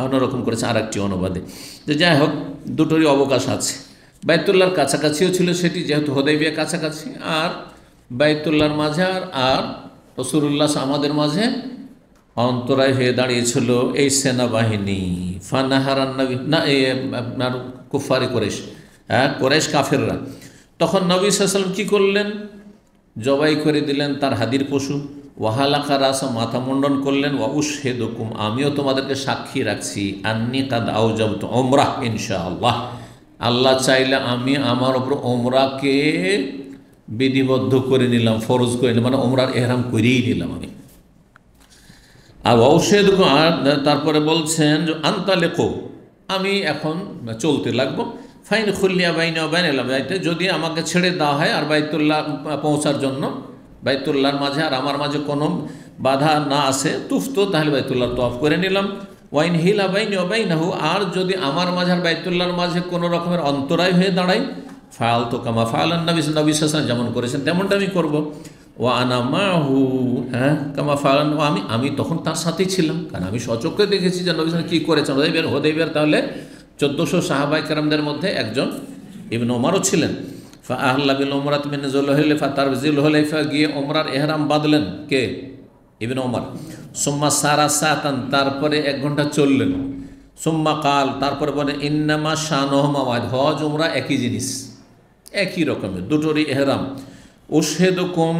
অন্যরকম করেছে আর একটি অনুবাদে। যে যাই হোক, দুটোরই অবকাশ আছে। বাইতুল্লাহর কাছাকাছিও ছিল সেটি, যেহেতু হুদাইবিয়া কাছাকাছি, আর বাইতুল্লাহর মাঝে আর রাসূলুল্লাহ আমাদের মাঝে অন্তরায় হয়ে দাঁড়িয়েছিল এই সেনাবাহিনী। ফানাহারান নবী, না আপনার কুফারি কুরাইশ, কুরাইশ কাফেররা। তখন নবী সাল্লাল্লাহু আলাইহি ওয়াসাল্লাম কী করলেন? জবাই করে দিলেন তার হাদির পশু। ওয়াহালাকা রাসা, মাথা মুন্ডন করলেন। ওয়া উশহিদুকুম, আমিও তোমাদেরকে সাক্ষী রাখছি, আন্নী কাদ আওজাবতু উমরাহ ইনশাআল্লাহ, আল্লাহ চাইলে আমি আমার ওপর ওমরাকে বিধিবদ্ধ করে নিলাম, ফরজ করে নিলাম, মানে ওমরার এহরাম করেই নিলাম আমি। আর ঔষধ, তারপরে বলছেন যে আন্তালেকো, আমি এখন চলতে লাগবো। ফাইন খুল্লিয়া বাইনা বাইন এলাম, যদি আমাকে ছেড়ে দেওয়া হয় আর বাইতুল্লাহ পৌঁছার জন্য, বাইতুল্লাহর মাঝে আর আমার মাঝে কোনো বাধা না আসে, তুফতো, তাহলে বাইতুল্লাহর তওয়াফ করে নিলাম। ওয়াইন হিলা বাইনি ওবাইনাহু, আর যদি আমার মাঝে আর বাইতুল্লাহর মাঝে কোনো রকমের অন্তরায় হয়ে দাঁড়ায়, ফাল তো কামা ফালান নবী সাল্লাল্লাহু আলাইহি ওয়াসাল্লাম, যেমন করেছেন তেমনটা আমি করব। ও আনা মাহু, হ্যাঁ, কামা ফালান, আমি তখন তার সাথেই ছিলাম, কারণ আমি সচক্ষে দেখেছি যে নবী সাল্লাল্লাহু আলাইহি ওয়াসাল্লাম কী করেছেন। হোদাইবিয়ার তাহলে 1400 সাহাবায়ে কেরামদের মধ্যে একজন ইবনে ওমরও ছিলেন। ফা আহল্লা বিল উমরাত মিন যুলহুলাইফা, তার যুলহুলাইফা গিয়ে ওমরার এহরাম বাঁধলেন কে? ইবনে ওমর। সুম্মা সারা সাতান, তারপরে 1 ঘন্টা চললেন। সুম্মা কাল, তারপরে বলেন ইন্নামা শানুহুমা ওয়াহিদ, হজ উমরা একই জিনিস, একই রকমের, দুটোরই এহরাম। উশহিদুকুম,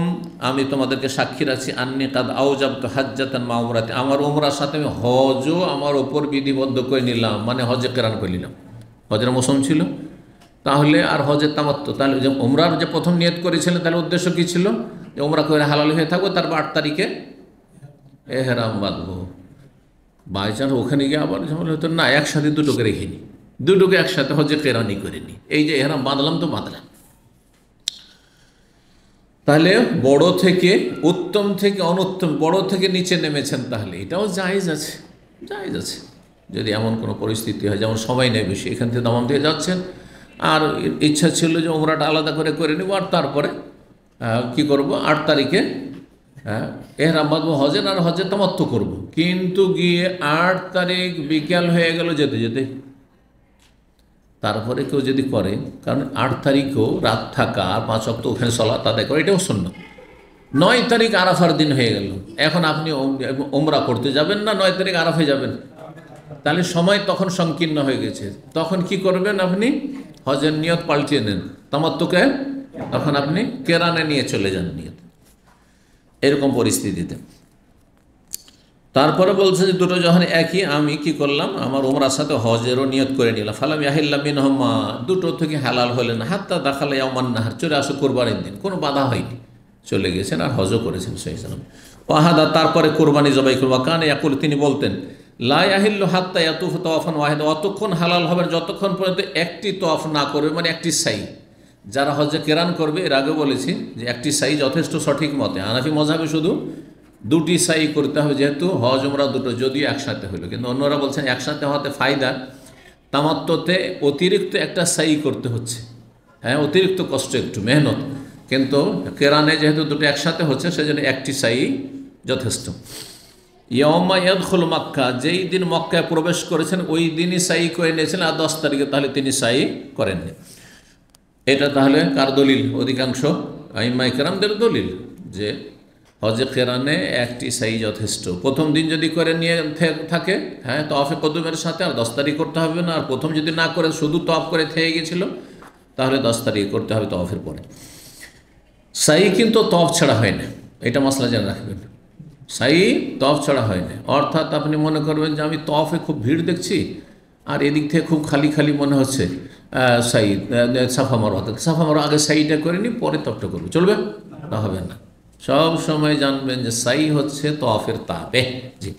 আমি তোমাদেরকে সাক্ষী রাখছি, আন্নী কাদ আওজাবতু হাজ্জাতান মা উমরাতি, আমার উমরার সাথে আমি হজও আমার ওপর বিধিবদ্ধ করে নিলাম, মানে হজে কেরান করে নিলাম। হজের মৌসুম ছিল, তাহলে আর হজের তামাত্তু, তাহলে যে উমরার যে প্রথম নিয়ত করেছিলেন, তাহলে উদ্দেশ্য কী ছিল? যে উমরা করে হালাল হয়ে থাকবো, তারপর 8 তারিখে এহরাম বাঁধবো। বাই চান্স ওখানে গিয়ে আবার ঝামেলা হতো না, একসাথে দুটোকে রেখে নিই, দুটোকে একসাথে হজে কেরানি করে নিই, এই যে এহরাম বাঁধলাম তো বাঁধলাম। তাহলে বড় থেকে উত্তম থেকে অনুত্তম, বড় থেকে নিচে নেমেছেন, তাহলে এটাও জায়েজ আছে, জায়েজ আছে। যদি এমন কোনো পরিস্থিতি হয়, যেমন সময় নেই বেশি, এখান থেকে দামাম দিয়ে যাচ্ছেন, আর ইচ্ছা ছিল যে উমরাটা আলাদা করে করে নেব, আর তারপরে কি করব, 8 তারিখে এহরাম বাঁধবো হজের, আর হজের তামাত্তু করব, কিন্তু গিয়ে 8 তারিখ বিকেল হয়ে গেল যেতে যেতে। তারপরে কেউ যদি করে, কারণ 8 তারিখও রাত থাকা আর 5 ওয়াক্ত ওখানে সালাত আদায় করে, এটাও সুন্নাত। 9 তারিখ আরাফার দিন হয়ে গেল, এখন আপনি উমরা করতে যাবেন না, 9 তারিখ আরাফে যাবেন, তাহলে সময় তখন সংকীর্ণ হয়ে গেছে। তখন কি করবেন, আপনি হজের নিয়ত পাল্টিয়ে নেন, তামাত্তুকে তখন আপনি কেরানে নিয়ে চলে যান নিয়ত, এরকম পরিস্থিতিতে। তারপরে বলছে যে দুটো যখন একই, আমি কি করলাম, আমার উমরার সাথে হজেরও নিয়ত করে নিলাম। ফালাম ইয়াহিল্লা মিনহুমা, দুটো থেকে হালাল হলেন, হাত্তা দাখালা ইয়াউমান নাহার, চলে আসো কোরবানির দিন, কোনো বাধা হয়নি, চলে গেছেন আর হজও করেছেন সহিহ সালাম। ওয়াহাদা, তারপরে কোরবানি জবাই করবা, কানে ইয়াকুল, তিনি বলতেন লা ইয়াহিল্লু হাত্তা ইয়াতুফ তাওয়াফান ওয়াহিদা, অতক্ষণ হালাল হবে যতক্ষণ পর্যন্ত একটি তওয়াফ না করবে, মানে একটি সাই। যারা হজে কেরান করবে, এর আগে বলেছি যে একটি সাই যথেষ্ট সঠিক মতে। হানাফি মযহাবে শুধু 2টি সাই করতে হবে, যেহেতু হজ উমরা দুটো যদিও একসাথে হলো, কিন্তু অন্যরা বলছেন একসাথে হওয়াতে ফায়দা, তামাত্তুতে অতিরিক্ত একটা সাই করতে হচ্ছে, হ্যাঁ, অতিরিক্ত কষ্ট, একটু মেহনত, কিন্তু কেরানে যেহেতু দুটো একসাথে হচ্ছে, সেজন্য একটি সাই যথেষ্ট। ইয়াউমা ইয়াদখুল মক্কা, যেই দিন মক্কায় প্রবেশ করেছেন ওই দিনই সাই করে নিয়েছেন, আর 10 তারিখে তাহলে তিনি সাই করেননি। এটা তাহলে কার দলিল? অধিকাংশ আইম্মায়ে কেরামদের দলিল যে হজে কেরানে একটি সাই যথেষ্ট। প্রথম দিন যদি করে নিয়ে থাকে, হ্যাঁ, তওয়াফে কদুমের সাথে, আর 10 তারিখ করতে হবে না। আর প্রথম যদি না করে শুধু তওয়াফ করে থেকে গেছিল, তাহলে 10 তারিখ করতে হবে তওয়াফের পরে। সাই কিন্তু তওয়াফ ছাড়া হয় না, এটা মাসলা জেনে রাখবেন। সাই তওয়াফ ছাড়া হয় না, অর্থাৎ আপনি মনে করবেন যে আমি তওয়াফে খুব ভিড় দেখছি, আর এদিক থেকে খুব খালি খালি মনে হচ্ছে, সাই সাফা মারোয়া, সাফা মারোয়া আগে সাইটা করে নি, পরে তওয়াফটা করবো, চলবে? তা হবে না। সব সময় জানবেন যে সাই হচ্ছে তওয়াফের তাবে। জি,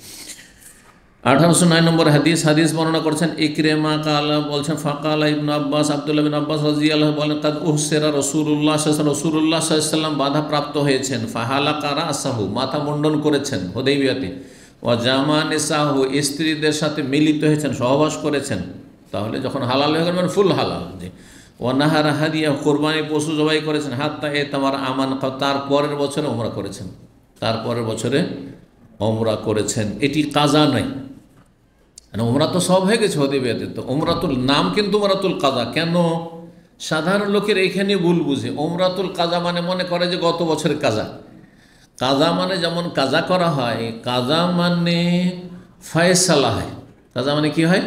1809 নম্বর হাদিস বর্ণনা করছেন ইকরিমা কালা, বলছেন ফাকালা ইবনে আব্বাস, আব্দুল্লাহ বিন আব্বাস রাদিয়াল্লাহু বলেন কাদ উহসিরা রাসূলুল্লাহ সাল্লাল্লাহু আলাইহি ওয়াসাল্লাম বাধা প্রাপ্ত হয়েছেন, ফাহালাকা রাসাহু, মাথা মুন্ডন করেছেন হুদাইবিয়াতে, ওয়া জামা নিসাহু, স্ত্রীদের সাথে মিলিত হয়েছেন, সহবাস করেছেন, তাহলে যখন হালাল হয়ে গেল মানে ফুল হালাল। জি, ওয়ানাহার হাদিয়া, কোরবানি পশু জবাই করেছেন, হাত্তা এ তামার আমান, তার পরের বছরে ওমরা করেছেন, তার পরের বছরে ওমরা করেছেন। এটি কাজা নয়, মানে ওমরা তো সব হয়ে গেছে হুদাইবিয়াতে, তো ওমরাতুল নাম কিন্তু ওমরাতুল কাজা। কেন? সাধারণ লোকের এইখানে ভুল বুঝে, ওমরাতুল কাজা মানে মনে করে যে গত বছরের কাজা। কাজা মানে যেমন কাজা করা হয়, কাজা মানে ফয়সালা হয়। কাজা মানে কি হয়?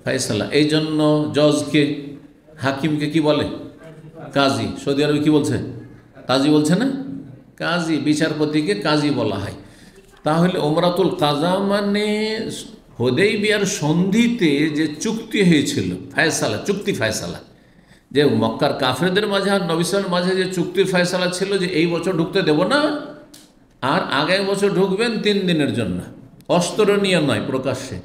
ফয়সালা। এই জন্য জজকে, হাকিমকে কি বলে? কাজী। সৌদি আরবে কি বলছে? কাজী বলছে না? কাজী, বিচারপতিকে কাজী বলা হয়। তাহলে ওমরাতুল কাজা মানে হুদাইবিয়ার সন্ধিতে যে চুক্তি হয়েছিল, ফয়সালা, চুক্তি ফয়সালা, যে মক্কার কাফেরদের মাঝে আর নবী সাল্লাল্লাহু আলাইহি ওয়াসাল্লামের মাঝে যে চুক্তির ফয়সালা ছিল যে এই বছর ঢুকতে দেব না, আর আগামী বছর ঢুকবেন 3 দিনের জন্য, অস্ত্র নিয়ে নয়, প্রকাশ্যে,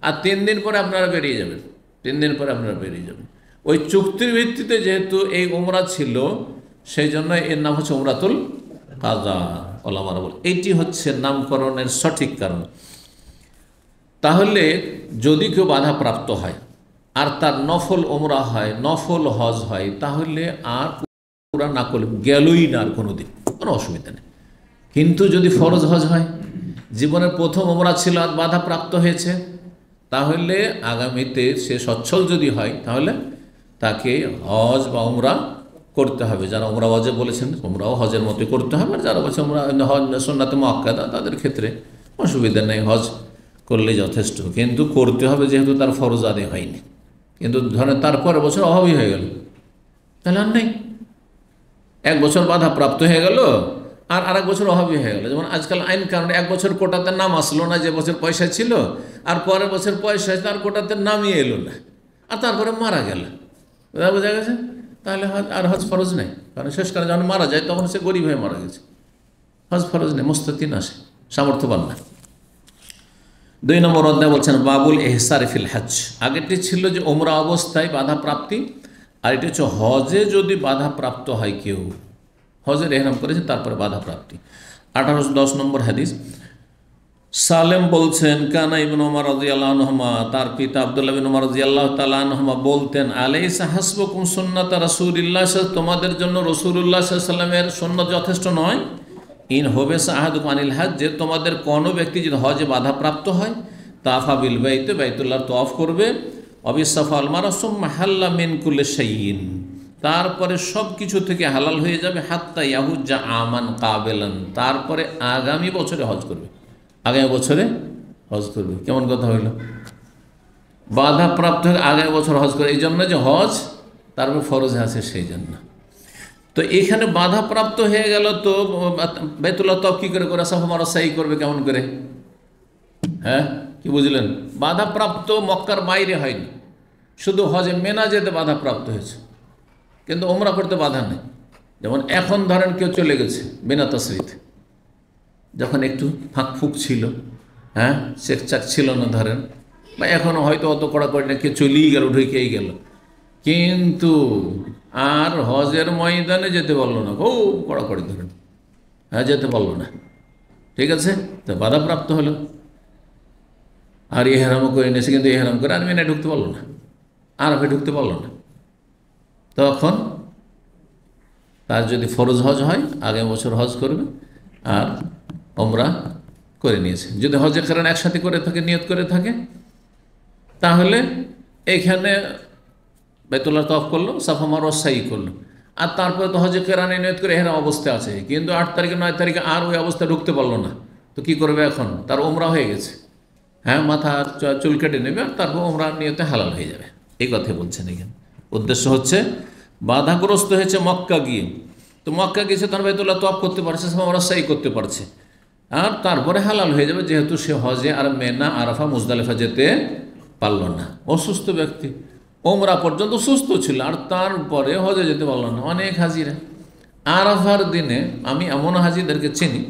আর 3 দিন পরে আপনারা বেরিয়ে যাবেন, 3 দিন পরে আপনারা বেরিয়ে যাবেন। ওই চুক্তির ভিত্তিতে যেহেতু এই উমরা ছিল, সেই জন্য এর নাম হচ্ছে উমরাতুল কাজা। ওলামারা বলে এইটি হচ্ছে নামকরণের সঠিক কারণ। তাহলে যদি কেউ বাধাপ্রাপ্ত হয় আর তার নফল ওমরা হয়, নফল হজ হয়, তাহলে আর পুরা না করলে গেলই না আর কোনো দিন। কোনো অসুবিধা নেই। কিন্তু যদি ফরজ হজ হয়, জীবনের প্রথম ওমরা ছিল আর বাধা প্রাপ্ত হয়েছে, তাহলে আগামীতে সে সচ্ছল যদি হয় তাহলে তাকে হজ বা ওমরা করতে হবে। যারা ওমরা হজে বলেছেন ওমরাও হজের মতোই করতে হবে, আর যারা বলছে ওমরা হজ সুন্নাতে মুআক্কাদা তাদের ক্ষেত্রে অসুবিধা নেই, হজ করলে যথেষ্ট। কিন্তু করতে হবে যেহেতু তার ফরজ আদায় হয়নি। কিন্তু ধরেন তারপরে বছর অভাবী হয়ে গেল, তাহলে আর নেই। এক বছর বাধা প্রাপ্ত হয়ে গেল আর আরেক বছর অভাবী হয়ে গেল। যেমন আজকাল আইন কারণে এক বছর কোটাতে নাম আসলো না, যে বছর পয়সা ছিল, আর পরের বছর পয়সা তার কোটাতে নামই এলো না, আর তারপরে মারা গেল। বোঝা গেছে? তাহলে আর হজ ফরজ নেই, কারণ শেষকালে যখন মারা যায় তখন সে গরিব হয়ে মারা গেছে। হজ ফরজ নেই, মুস্তাতিন আসে, সামর্থ্যবান না। 2 নম্বর অধ্যায় বলছেন বাবুল এহসার ফিল হজ। আগেরটি ছিল যে ওমরা অবস্থায় বাধা প্রাপ্তি, আর এটি হচ্ছে হজে যদি বাধা প্রাপ্ত হয় কেউ, হজের এহরাম করেছে তারপরে বাধা প্রাপ্তি। 1810 নম্বর হাদিস, সালেম বলছেন কানা ইবনে ওমর রাদিয়াল্লাহু আনহুমা, তার পিতা আব্দুল্লাহ বিন ওমর রাদিয়াল্লাহু তাআলা আনহুমা বলতেন, আলাইসা হাসবুকুম সুন্নাত রাসূলিল্লাহ, তোমাদের জন্য রাসূলুল্লাহ সাল্লাল্লাহু আলাইহি ওয়াসাল্লামের সুন্নাত যথেষ্ট নয়? ইন হুবিসা আহাদুকুম আনিল হজ, যে তোমাদের কোনো ব্যক্তি যদি হজে বাধাপ্রাপ্ত হয়, তাফা বিল বাইতে, বাইতুল্লাহ তওয়াফ করবে, অবিসাফা আল মারা সুম্মা হাল্লা মিন কুল্লি শাইইন, তারপরে সব কিছু থেকে হালাল হয়ে যাবে, হাত্তা ইয়াহুজ্জা আমান কাবেলান, তারপরে আগামী বছরে হজ করবে, আগামী বছরে হজ করবে। কেমন কথা হইল? বাধাপ্রাপ্ত হয়ে আগামী বছর হজ করে, এই জন্য যে হজ তারপর ফরজে আছে সেই জন্য। তো এখানে বাধাপ্রাপ্ত হয়ে গেল, তো বাইতুল্লাহ তওয়াফ কী করে করে, সাফা মারওয়া সাই করবে কেমন করে? হ্যাঁ, কি বুঝলেন? বাধাপ্রাপ্ত মক্কার বাইরে হয়নি, শুধু হজে মেনা যেতে বাধাপ্রাপ্ত হয়েছে, কিন্তু ওমরা করতে বাধা নেই। যেমন এখন ধরেন কেউ চলে গেছে বিনা তাসরিতে, যখন একটু ফাঁক ফুক ছিল, হ্যাঁ, চেকচাক ছিল না ধরেন, বা এখনও হয়তো অত কড়াকড়ি না, কেউ চলেই গেল, ঢুকেই গেল, কিন্তু আর হজের ময়দানে যেতে পারলো না, খুব কড়াকড়ি ধরেন, হ্যাঁ, যেতে পারলো না, ঠিক আছে, তো বাধাপ্রাপ্ত হলো। আর এহরামও করে নিয়েছে, কিন্তু এহরাম করে আর মিনায় ঢুকতে পারলো না, আরাফে ঢুকতে পারলো না, তখন তার যদি ফরজ হজ হয় আগামী বছর হজ করবে, আর ওমরা করে নিয়েছে। যদি হজে কেরান একসাথে করে থাকে, নিয়ত করে থাকে, তাহলে এইখানে বাইতুল্লাহ তওয়াফ করলো, সাফা মারওয়া সাই করলো, আর তারপরে তো হজে কেরানে নিয়ত করে এহরাম অবস্থায় আছে, কিন্তু 8 তারিখে 9 তারিখে আর ওই অবস্থায় ঢুকতে পারলো না, তো কি করবে? এখন তার ওমরা হয়ে গেছে, হ্যাঁ, মাথা চুল কেটে নেবে, আর তারপর ওমরা নিয়তে হালাল হয়ে যাবে। এই কথাই বলছেন এখানে। উদ্দেশ্য হচ্ছে বাধাগ্রস্ত হয়েছে মক্কা গিয়ে, তো মক্কা গিয়েছে, তার বাইতুল্লাহ তওয়াফ করতে পারছে, সাফা মারওয়া সাই করতে পারছে, আর তারপরে হালাল হয়ে যাবে, যেহেতু সে হজে আর মেনা, আরাফা, মুজদালিফা যেতে পারল না। অসুস্থ ব্যক্তি ওমরা পর্যন্ত সুস্থ ছিল, আর তারপরে হজে যেতে পারল না। অনেক হাজিরা আরাফার দিনে, আমি এমন হাজিদেরকে চিনি,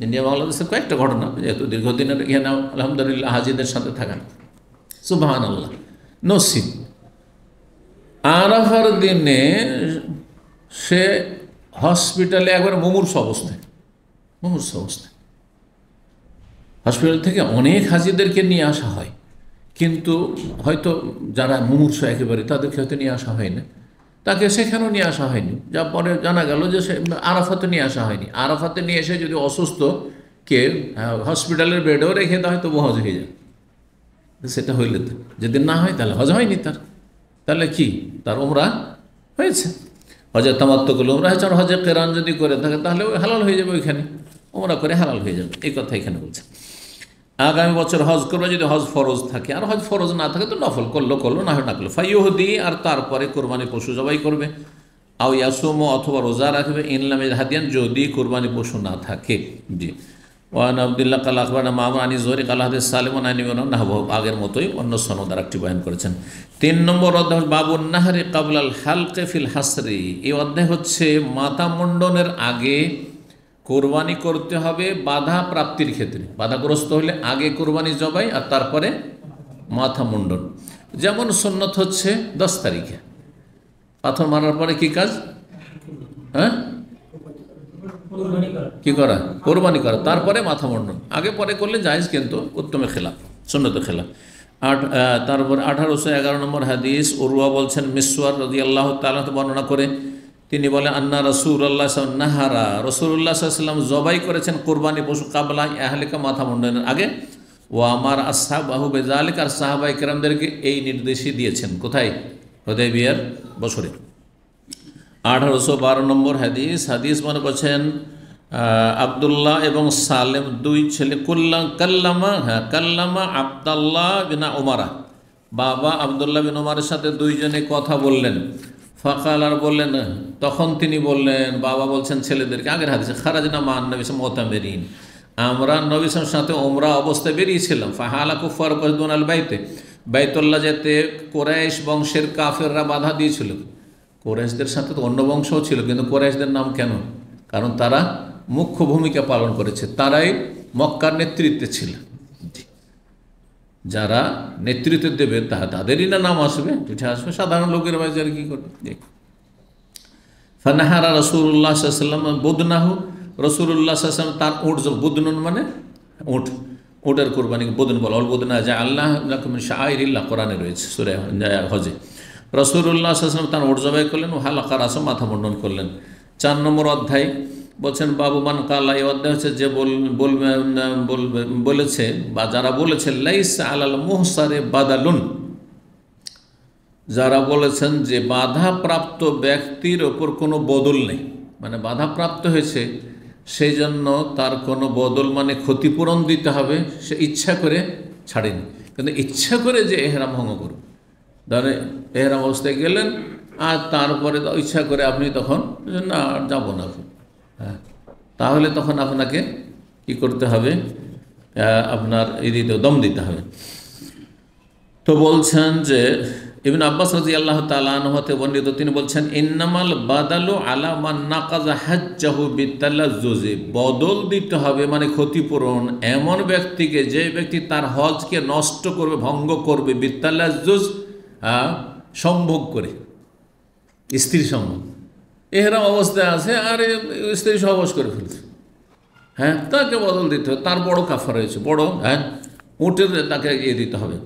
ইন্ডিয়া বাংলাদেশের কয়েকটা ঘটনা, যেহেতু দীর্ঘদিনের এখানে আলহামদুলিল্লাহ হাজিদের সাথে থাকা, সুবহানাল্লাহ, নসিব। আরাফার দিনে সে হসপিটালে একবার মুমূর্ষু অবস্থায়, হসপিটাল থেকে অনেক হাজিদেরকে নিয়ে আসা হয়, কিন্তু হয়তো যারা মুমূর্ষু একেবারে তাদেরকে হয়তো নিয়ে আসা হয় না, তাকে সেখানেও নিয়ে আসা হয়নি। যা পরে জানা গেল যে সে আরাফাতে নিয়ে আসা হয়নি। আরাফাতে নিয়ে এসে যদি অসুস্থ কে হসপিটালের বেডেও রেখে দেওয়া হয়তো হজ হয়ে যায়, সেটা হইলে তো, যদি না হয় তাহলে হজ হয়নি তার, তাহলে কি তার ওমরা হয়েছে? হজের তামাত্তুক করলে ওমরা হয়েছে, আর হজে কেরান যদি করে থাকে তাহলে ওই হালাল হয়ে যাবে, ওইখানে ওমরা করে হালাল হয়ে যাবে। এই কথা এখানে বলছে। আগামী বছর হজ করবে যদি হজ ফরজ থাকে, আর হজ ফরজ না থাকে তো নফল করলো, না হয় না করলো। ফাইয়ুহদি, আর তারপরে কোরবানি পশু জবাই করবে, আও ইয়াসুমু, অথবা রোজা রাখবে, ইনলাম হাদিয়ান, যদি কোরবানি পশু না থাকে। জি, ওয়ান আব্দুল্লাহ কাল আখবারনা মামুন আনি জোহরি কাল হাদিস সালিমুন আনি নাহবু, আগের মতোই অন্য সনদ আরেকটি বয়ান করেছেন। 3 নম্বর অধ্যায় বাবুন নাহরি কাবলাল হালকে ফিল হাসরি। এই অধ্যায় হচ্ছে মাথা মুন্ডনের আগে কোরবানি করতে হবে বাধা প্রাপ্তির ক্ষেত্রে। বাধাগ্রস্ত হলে আগে কোরবানি জবাই, আর তারপরে মাথা মুন্ডন। যেমন সুন্নত হচ্ছে 10 তারিখে পাথর মারার পরে কি কাজ? হ্যাঁ, কি করা? কোরবানি করা, তারপরে মাথা মুন্ডন। আগে পরে করলে জায়েজ, কিন্তু উত্তমে খেলাফ, সুন্নতে খেলাফ। তারপর 1811 নম্বর হাদিস, উরওয়া বলছেন, মিসওয়ার রাদিয়াল্লাহু তাআলা বর্ণনা করে, তিনি বলে আন্না রাসূলুল্লাহ নাহারা, রাসূলুল্লাহ সাল্লাল্লাহু আলাইহি ওয়াসাল্লাম জবাই করেছেন কোরবানি পশু কাবলা আহলিকা, মাথা মুন্ডনের আগে। ও আমার আসহাবাহু বিযালিক, আর সাহাবায়ে কেরামদেরকে এই নির্দেশই দিয়েছেন। কোথায়? হুদায়বিয়ার বছরে। 1812 নম্বর হাদিস। হাদিস মনে করছেন আবদুল্লাহ এবং সালেম দুই ছেলে কাল্লামা আবদুল্লাহ বিন উমারা, বাবা আবদুল্লাহ বিন উমারের সাথে দুইজনে কথা বললেন। ফাকাল, আর বললেন, তখন তিনি বললেন, বাবা বলছেন ছেলেদেরকে, আগের হাদিসে, খারাজনা মান নবী মুতামিরিন, আমরা নবীর সাথে ওমরা অবস্থায় বেরিয়েছিলাম। ফাহালা কুফার কুদুন আল বাইতে, বাইতুল্লাহ যেতে কুরাইশ বংশের কাফেররা বাধা দিয়েছিল। কুরাইশদের সাথে তো অন্য বংশও ছিল, কিন্তু কুরাইশদের নাম কেন? কারণ তারা মুখ্য ভূমিকা পালন করেছে, তারাই মক্কার নেতৃত্বে ছিল। যারা নেতৃত্ব দেবে তাদেরই না নাম আসবে, উঠে আসবে, সাধারণ লোকের বাজার কি করবে। ফানাহারা রাসূলুল্লাহ সাল্লাল্লাহু আলাইহি ওয়াসাল্লাম বুদনাহু, রাসূলুল্লাহ সাল্লাল্লাহু আলাইহি ওয়াসাল্লাম তার উট, বুদনুন মানে উট, উটের কোরবানিকে বুদন বলা। অল বুদনা যা আল্লাহ লাকুম মিন শাআইরিল্লাহ, কোরআনে রয়েছে সূরা হজে। রাসূলুল্লাহ সাল্লাল্লাহু আলাইহি ওয়াসাল্লাম তার উট জবাই করলেন, ও হালাকা রাসা, মাথা মুন্ডন করলেন। 4 নম্বর অধ্যায় বলছেন বাবু মান কালা, এই অধ্যায় হচ্ছে যে বলেছে বা যারা বলেছে লাইসা আলাল মুহসারে বাদালুন, যারা বলেছেন যে বাধাপ্রাপ্ত ব্যক্তির ওপর কোনো বদল নেই, মানে বাধাপ্রাপ্ত হয়েছে সেই জন্য তার কোনো বদল মানে ক্ষতিপূরণ দিতে হবে, সে ইচ্ছা করে ছাড়েনি। কিন্তু ইচ্ছা করে যে এহরাম ভঙ্গ করবে, ধরে এহরাম অবস্থায় গেলেন আর তারপরে ইচ্ছা করে আপনি তখন না যাবো না, হ্যাঁ, তাহলে তখন আপনাকে কি করতে হবে? আপনার দম দিতে হবে। তো বলছেন যে ইবনে আব্বাস রাদিয়াল্লাহু তাআলা আনহু হতে বর্ণিত, তিনি বলছেন ইন্নামাল বাদালু আলা মান নাকাযা হাজ্জাহু বিতালাজ্জুজি, বদল দিতে হবে মানে ক্ষতিপূরণ এমন ব্যক্তিকে যে ব্যক্তি তার হজকে নষ্ট করবে, ভঙ্গ করবে, বিতালাজ্জুজ, সম্ভোগ করে, স্ত্রী সম্ভোগ, এহরাম অবস্থায় আছে আর স্ত্রী সহবাস করে ফেলছে, হ্যাঁ, তাকে বদল দিতে হবে। তার বড় কাফারা রয়েছে, বড়, হ্যাঁ, উটের তাকে দিতে হবে।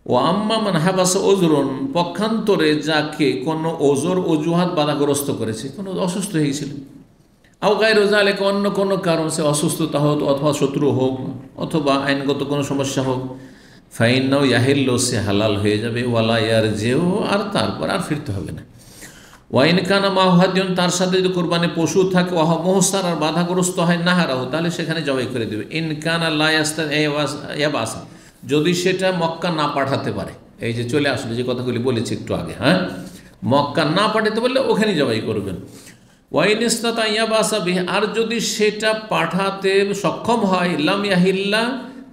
ও আম্মা মান হাবাসা ওজরুন, পক্ষান্তরে যাকে কোনো ওজর অজুহাত বাধাগ্রস্ত করেছে, কোনো অসুস্থ হয়েছিল, আও গায়রু যালিকা, অন্য কোনো কারণ, সে অসুস্থতা হোক অথবা শত্রু হোক অথবা আইনগত কোনো সমস্যা হোক, ফাইনাও ইয়াহিল্ল, সে হালাল হয়ে যাবে, ওয়ালা ইয়ারজিউ, আর তারপর আর ফিরতে হবে না। ওয়াইন কানা মাহাদিয়ন, তার সাথে যদি কোরবানি পশু থাকে, ওয়াহ মোহসার, আর বাধাগ্রস্ত হয়, নাহারাহু, তাহলে সেখানে জবাই করে দেবে। ইন কানা লা ইয়াবাসা, যদি সেটা মক্কা না পাঠাতে পারে, এই যে চলে আসলে যে কথাগুলি বলেছি একটু আগে, হ্যাঁ, মক্কা না পাঠাতে পারলে ওখানে জবাই করবেন। ওয়াইন ইসতাতা ইয়াবাসা বিহি, আর যদি সেটা পাঠাতে সক্ষম হয়, লাম ইয়াহিল্লা,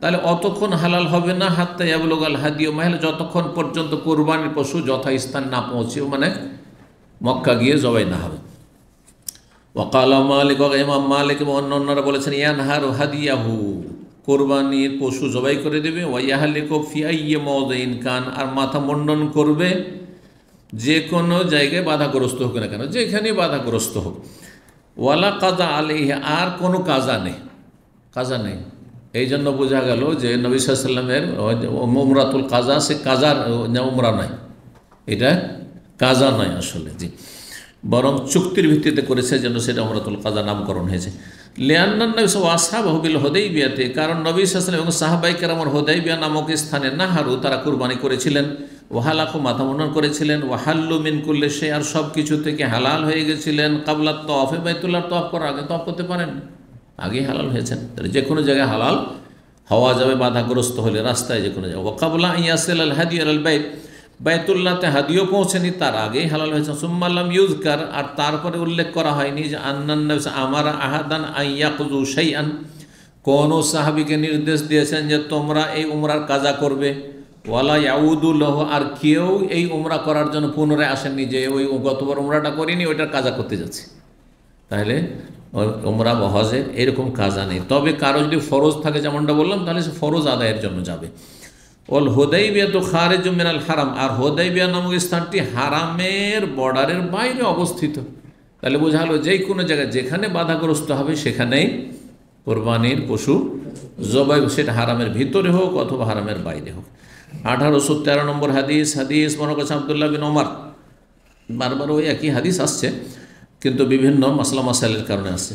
তাহলে অতক্ষণ হালাল হবে না, হাত্তা ইয়াবলুগাল হাদিয়ু মাহিল, যতক্ষণ পর্যন্ত কোরবানির পশু যথাস্থান না পৌঁছেও, মানে মক্কা গিয়ে জবাই না হবে। ওয়াকালা মালিক, ইমাম মালিক এবং অন্যান্যরা বলেছেন ইয়ানহারু হাদিয়াহু, কোরবানির পশু জবাই করে দেবে, ওয়াইয়াহলিকু ফি আইয়ি মাওদিন কান, আর মাথা মুন্ডন করবে যে কোনো জায়গায় বাধাগ্রস্ত হোক না কেন, যেখানে বাধাগ্রস্ত হোক। ওয়ালা কাজা আলাইহি, আর কোনো কাজা নেই, কাজা নেই। এই জন্য বোঝা গেল যে নবী সাল্লাল্লাহু আলাইহি ওয়াসাল্লামের উমরাতুল কাজা, সে কাজার উমরা নাই, এটা কাজা নয় আসলে, জি, বরং চুক্তির ভিত্তিতে করেছে যেন সেটা উমরাতুল কাজা নামকরণ হয়েছে। লিআন্নান নবী ওয়াসহাবাহু বিল হুদাইবিয়াতে, কারণ নবী সাল্লাল্লাহু আলাইহি ওয়াসাল্লাম এবং সাহাবায়ে কেরাম হুদাইবিয়া নামক স্থানে নাহারু, তারা কুরবানি করেছিলেন, ওয়াহালাকু, মাথা মুন্ডন করেছিলেন, ওয়াহাল্লু মিন কুল্লি শাই, আর সব কিছু থেকে হালাল হয়ে গেছিলেন, কাবলা তাওয়াফে, বাইতুল্লাহ তাওয়াফ করার আগে। তাওয়াফ করতে পারেন, আগেই হালাল হয়েছেন, তাহলে যে কোনো জায়গায় হালাল হওয়া যাবে বাধাগ্রস্ত হলে, রাস্তায় যে কোনো জায়গায়। ওয়া কাবলা ইয়াসিল আল হাদিয়ু আল বাইত, বাইতুল্লাহতে হাদিও পৌঁছেনি তার আগেই হালাল হয়েছে। সুম্মাল্লাম ইউজকার, আর তারপরে উল্লেখ করা হয়নি যে আন্নান নবী আমার আহাদান আইয়াকুযু শাইআন, কোন সাহাবীকে নির্দেশ দিয়েছেন যে তোমরা এই উমরার কাজা করবে, ওয়ালা ইয়াউদু লাহু, আর কেউ এই উমরা করার জন্য পুনরায় আসেননি যে ওই গতবার উমরাটা করিনি ওইটার কাজা করতে যাচ্ছে, তাহলে উমরা বা হজে এরকম কাজা নেই। তবে কারো যদি ফরজ থাকে যেমনটা বললাম, তাহলে সে ফরজ আদায়ের জন্য যাবে। ওল হুদাইবিয়া তো খারিজ মিনাল হারাম, আর হুদাইবিয়া নামক স্থানটি হারামের বর্ডারের বাইরে অবস্থিত, তাহলে বোঝা হলো যে কোনো জায়গায় যেখানে বাধাগ্রস্ত হবে সেখানেই কোরবানির পশু জবাই, সেটা হারামের ভিতরে হোক অথবা হারামের বাইরে হোক। 1813 নম্বর হাদিস। হাদিস মনে করছে আব্দুল্লাহ বিন ওমর বারবার ওই একই হাদিস আসছে, কিন্তু বিভিন্ন মাসলা মাসাইলের কারণে আসছে।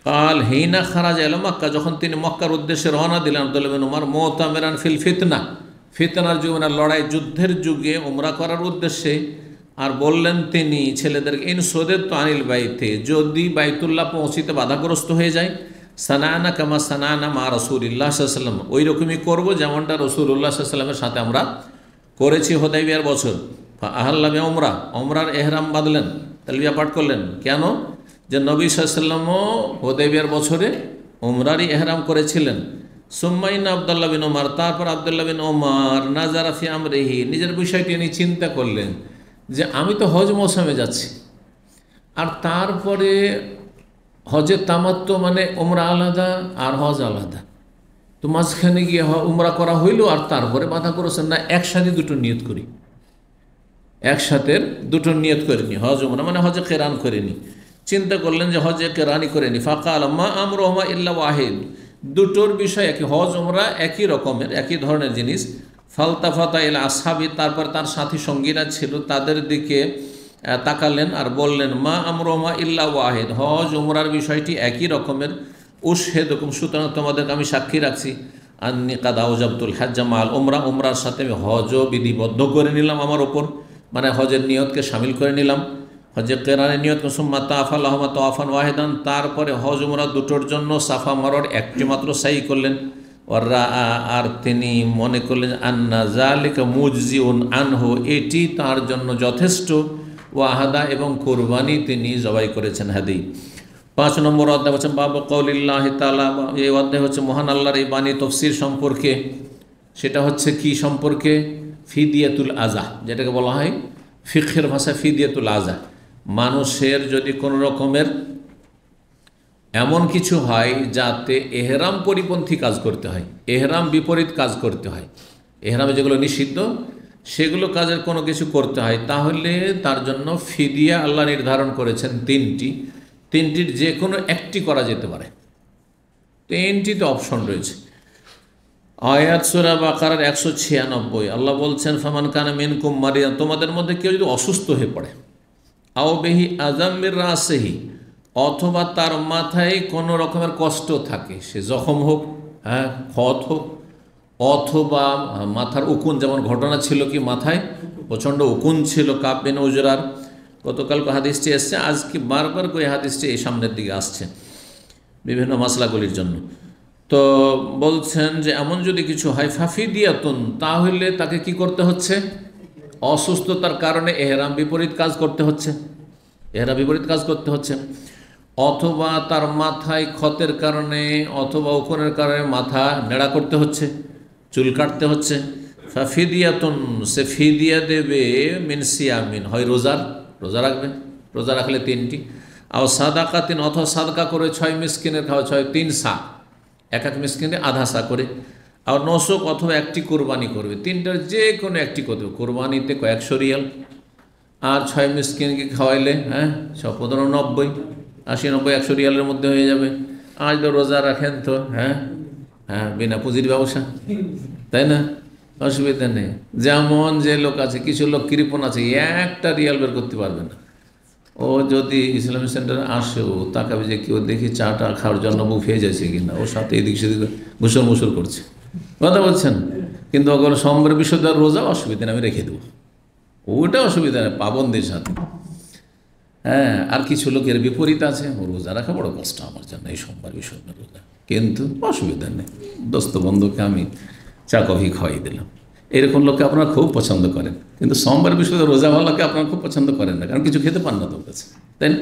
কাল হিনা খারাজ এল মক্কা, যখন তিনি মক্কার উদ্দেশ্যে রওনা দিলেন আব্দুল্লাহ বিন উমর মুতামিরান ফিল ফিতনা, ফিতনার যুগে মানে লড়াই যুদ্ধের যুগে উমরা করার উদ্দেশ্যে। আর বললেন তিনি ছেলেদেরকে, ইন সোদের তো আনিল বাইতে, যদি বাইতুল্লাহ পৌঁছিতে বাধাগ্রস্ত হয়ে যায়, সানানা কামা সানানা মা রাসূলিল্লাহ সাল্লাল্লাহু আলাইহি ওয়াসাল্লাম, ওই রকমই করবো যেমনটা রাসূলুল্লাহ সাল্লাল্লাহু আলাইহি ওয়াসাল্লামের সাথে আমরা করেছি হুদাইবিয়ার বছর। আহাল্লা বি উমরা, উমরার এহরাম বাঁধলেন, তালবিয়া পাঠ করলেন। কেন? যে নবী সাল্লাল্লাহু আলাইহি ওয়াসাল্লামও হুদাইবিয়ার বছরে উমরারই এহরাম করেছিলেন। সুম্মাইন আব্দুল্লাহ বিন ওমর, তারপর আব্দুল্লাহ বিন ওমর নাজারা ফি আমরিহি, নিজের বিষয়টি নিয়ে চিন্তা করলেন যে আমি তো হজ মৌসুমে যাচ্ছি, আর তারপরে হজের তামাত্তো মানে উমরা আলাদা আর হজ আলাদা, তো মাঝখানে গিয়ে উমরা করা হইল আর তারপরে বাধা করেছেন না, একসাথে দুটো নিয়ত করি, একসাথে দুটো নিয়ত করিনি, হজ উমরা মানে হজে কেরান করিনি। চিন্তা করলেন যে হজে কেরানি করেনি। ফাকাল মা আমরুহুমা ইল্লা ওয়াহিদ, দুটোর বিষয় একই, হজ উমরা একই রকমের একই ধরনের জিনিস। ফালতাফাতা ইলা আসহাবি, তারপর তার সাথী সঙ্গীরা ছিল তাদের দিকে তাকালেন আর বললেন, মা আমরুহুমা ইল্লা ওয়াহিদ, হজ উমরার বিষয়টি একই রকমের। উশহিদুকুম, সুতরাং তোমাদেরকে আমি সাক্ষী রাখছি, আন্নী কাদ আওজাবতুল হজ্জা মাল উমরা, উমরার সাথে আমি হজও বিধিবদ্ধ করে নিলাম আমার ওপর, মানে হজের নিয়তকে শামিল করে নিলাম। হজে কেরানের নিয়ত সুম্মা তাফা লাহুমা তাওয়াফান ওয়াহিদান, তারপরে হজ উমরা দুটোর জন্য সাফা মারোয়ার একটি মাত্র সাই করলেন। আর তিনি মনে করলেন আন্না যালিকা মুজজিউন আনহু, এটি তার জন্য যথেষ্ট। ওয়াহাদা, এবং কোরবানি তিনি জবাই করেছেন হাদি। 5 নম্বর অধ্যায় হচ্ছে বাবু কৌলিল্লাহি তাআলা, এই অধ্যায় হচ্ছে মহান আল্লাহর এই বাণী তফসির সম্পর্কে। সেটা হচ্ছে কি সম্পর্কে? ফিদিয়াতুল আজা, যেটাকে বলা হয় ফিকহের ভাষা ফিদিয়াতুল আজা। মানুষের যদি কোনো রকমের এমন কিছু হয় যাতে এহরাম পরিপন্থী কাজ করতে হয়, এহরাম বিপরীত কাজ করতে হয়, এহরামে যেগুলো নিষিদ্ধ সেগুলো কাজের কোনো কিছু করতে হয়, তাহলে তার জন্য ফিদিয়া আল্লাহ নির্ধারণ করেছেন তিনটির যে কোনো একটি করা যেতে পারে। তিনটিতে অপশন রয়েছে। আয়াত সূরা বাকারার 196, আল্লাহ বলছেন ফামান কানা মিনকুম মারিয়ান, তোমাদের মধ্যে কেউ যদি অসুস্থ হয়ে পড়ে, আও বেহি আজাম্মির রাসেহি, অথবা তার মাথায় কোনো রকমের কষ্ট থাকে, সে জখম হোক, ক্ষত হোক, অথবা মাথার উকুন, যেমন ঘটনা ছিল কি মাথায় প্রচণ্ড উকুন ছিল কাব বিন উজরার, গতকালকে হাদিসটি এসছে, আজকে বারবার করে হাদিসটি এই সামনের দিকে আসছে বিভিন্ন মাসলাগুলির জন্য। তো বলছেন যে এমন যদি কিছু হয় ফাফিদিয়াতুন, তাহলে তাকে কি করতে হচ্ছে? অসুস্থতার কারণে এহরাম বিপরীত কাজ করতে হচ্ছে, এহরাম বিপরীত কাজ করতে হচ্ছে। অথবা তার মাথায় ক্ষতের কারণে অথবা উকুনের কারণে মাথা নেড়া করতে হচ্ছে, চুল কাটতে হচ্ছে। ফাফিদিয়াতুন, সে ফিদিয়া দেবে মিন সিয়ামিন, হয় রোজা রাখবে, রোজা রাখলে 3টি, আর সাদাকাতিন, অথবা সাদকা করে 6 মিসকিনের খাওয়া, 3 সা, এক মিসকিনে আধা সা করে, আর নসক, অথবা একটি কোরবানি করবে, 3টার যে কোনো একটি করবে। কোরবানিতে 100 রিয়াল, আর 6 মিসকিনকে খাওয়াইলে 15, 90, 80, 90, 100 রিয়ালের মধ্যে হয়ে যাবে। আজ তো রোজা রাখেন তো বিনা পুঁজির ব্যবসা, তাই না? অসুবিধা নেই। যেমন যে লোক আছে, কিছু লোক কৃপণ আছে, 1টা রিয়াল বের করতে পারবে না। ও যদি ইসলামিক সেন্টারে আসেও তাকাবে যে কেউ দেখি চাটা খাওয়ার জন্য বুফে যাচ্ছে কিনা, ওর সাথে এদিক সেদিক ঘুষর মুসর করছে, কথা বলছেন। কিন্তু ওগুলো সোমবার বৃহস্পতিবার রোজা অসুবিধা নেই, আমি রেখে দেবো, ওটা অসুবিধা নেই পাবন্দির সাথে। আর কিছু লোকের বিপরীত আছে, ও রোজা রাখা বড় কষ্ট আমার জন্য, এই সোমবার বৃহস্পতিবার রোজা, কিন্তু অসুবিধা নেই, দোস্ত বন্ধুকে আমি চা কফি খাওয়াই দিলাম। এরকম লোককে আপনারা খুব পছন্দ করেন, কিন্তু সোমবার বৃহস্পতিবার রোজাওয়ালাকে আপনারা খুব পছন্দ করেন না, কারণ কিছু খেতে পান না তোর কাছে, তাই না?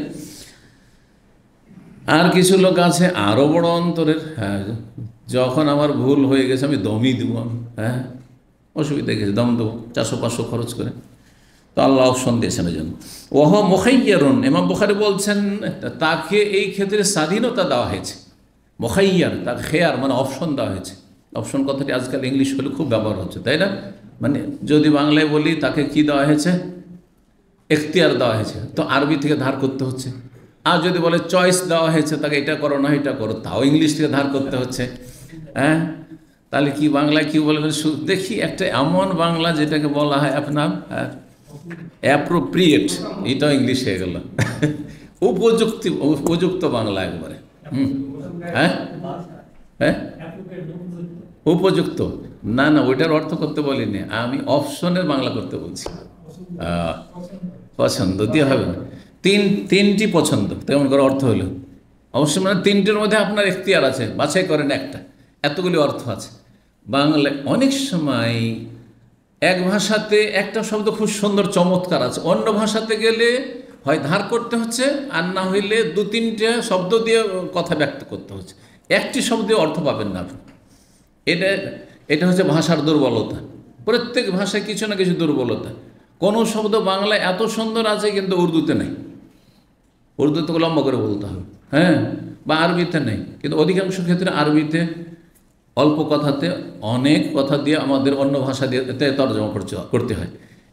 আর কিছু লোক আছে আরও বড় অন্তরের, যখন আমার ভুল হয়ে গেছে আমি দমই দেবো, আমি অসুবিধা গেছে দম দেবো, 400-500 খরচ করে। তো আল্লাহ অপশন দিয়েছেন ওই জন্য। ওহ মুখাইয়ারুন, ইমাম বুখারী বলছেন তাকে এই ক্ষেত্রে স্বাধীনতা দেওয়া হয়েছে। মুখাইয়ার, তাকে খেয়ার মানে অপশন দেওয়া হয়েছে। অপশন কথাটি আজকাল ইংলিশ হলে খুব ব্যবহার হচ্ছে, তাই না? মানে যদি বাংলায় বলি তাকে কি দেওয়া হয়েছে? এখতিয়ার দেওয়া হয়েছে, তো আরবি থেকে ধার করতে হচ্ছে। আর যদি বলে চয়েস দেওয়া হয়েছে, তাকে এটা করো না এটা করো, তাও ইংলিশ থেকে ধার করতে হচ্ছে। তাহলে কি বাংলায় কি বলবেন? দেখি একটা এমন বাংলা যেটাকে বলা হয় আপনার অ্যাপ্রোপ্রিয়েট, এটাও ইংলিশ হয়ে গেল। উপযুক্ত বাংলা একবারে। হ্যাঁ হ্যাঁ, উপযুক্ত না না, ওইটার অর্থ করতে বলিনি আমি, অপশনের বাংলা করতে বলছি। পছন্দ দিয়ে হবে না, তিনটি পছন্দ তেমন করে অর্থ হলো অবশ্যই, মানে তিনটির মধ্যে আপনার এখতিয়ার আছে, বাছাই করেন একটা, এতগুলি অর্থ আছে। বাংলায় অনেক সময় এক ভাষাতে একটা শব্দ খুব সুন্দর চমৎকার আছে, অন্য ভাষাতে গেলে হয় ধার করতে হচ্ছে, আর না হইলে দু তিনটে শব্দ দিয়ে কথা ব্যক্ত করতে হচ্ছে, একটি শব্দে অর্থ পাবেন না আপনি। এটা হচ্ছে ভাষার দুর্বলতা। প্রত্যেক ভাষায় কিছু না কিছু দুর্বলতা। কোনো শব্দ বাংলায় এত সুন্দর আছে কিন্তু উর্দুতে নেই, উর্দুতে লম্বা করে বলতে হবে, হ্যাঁ, বা আরবিতে নেই। কিন্তু অধিকাংশ ক্ষেত্রে আরবিতে অল্প কথাতে অনেক কথা দিয়ে আমাদের অন্য ভাষা দিয়ে তর্জমা করতে হয়।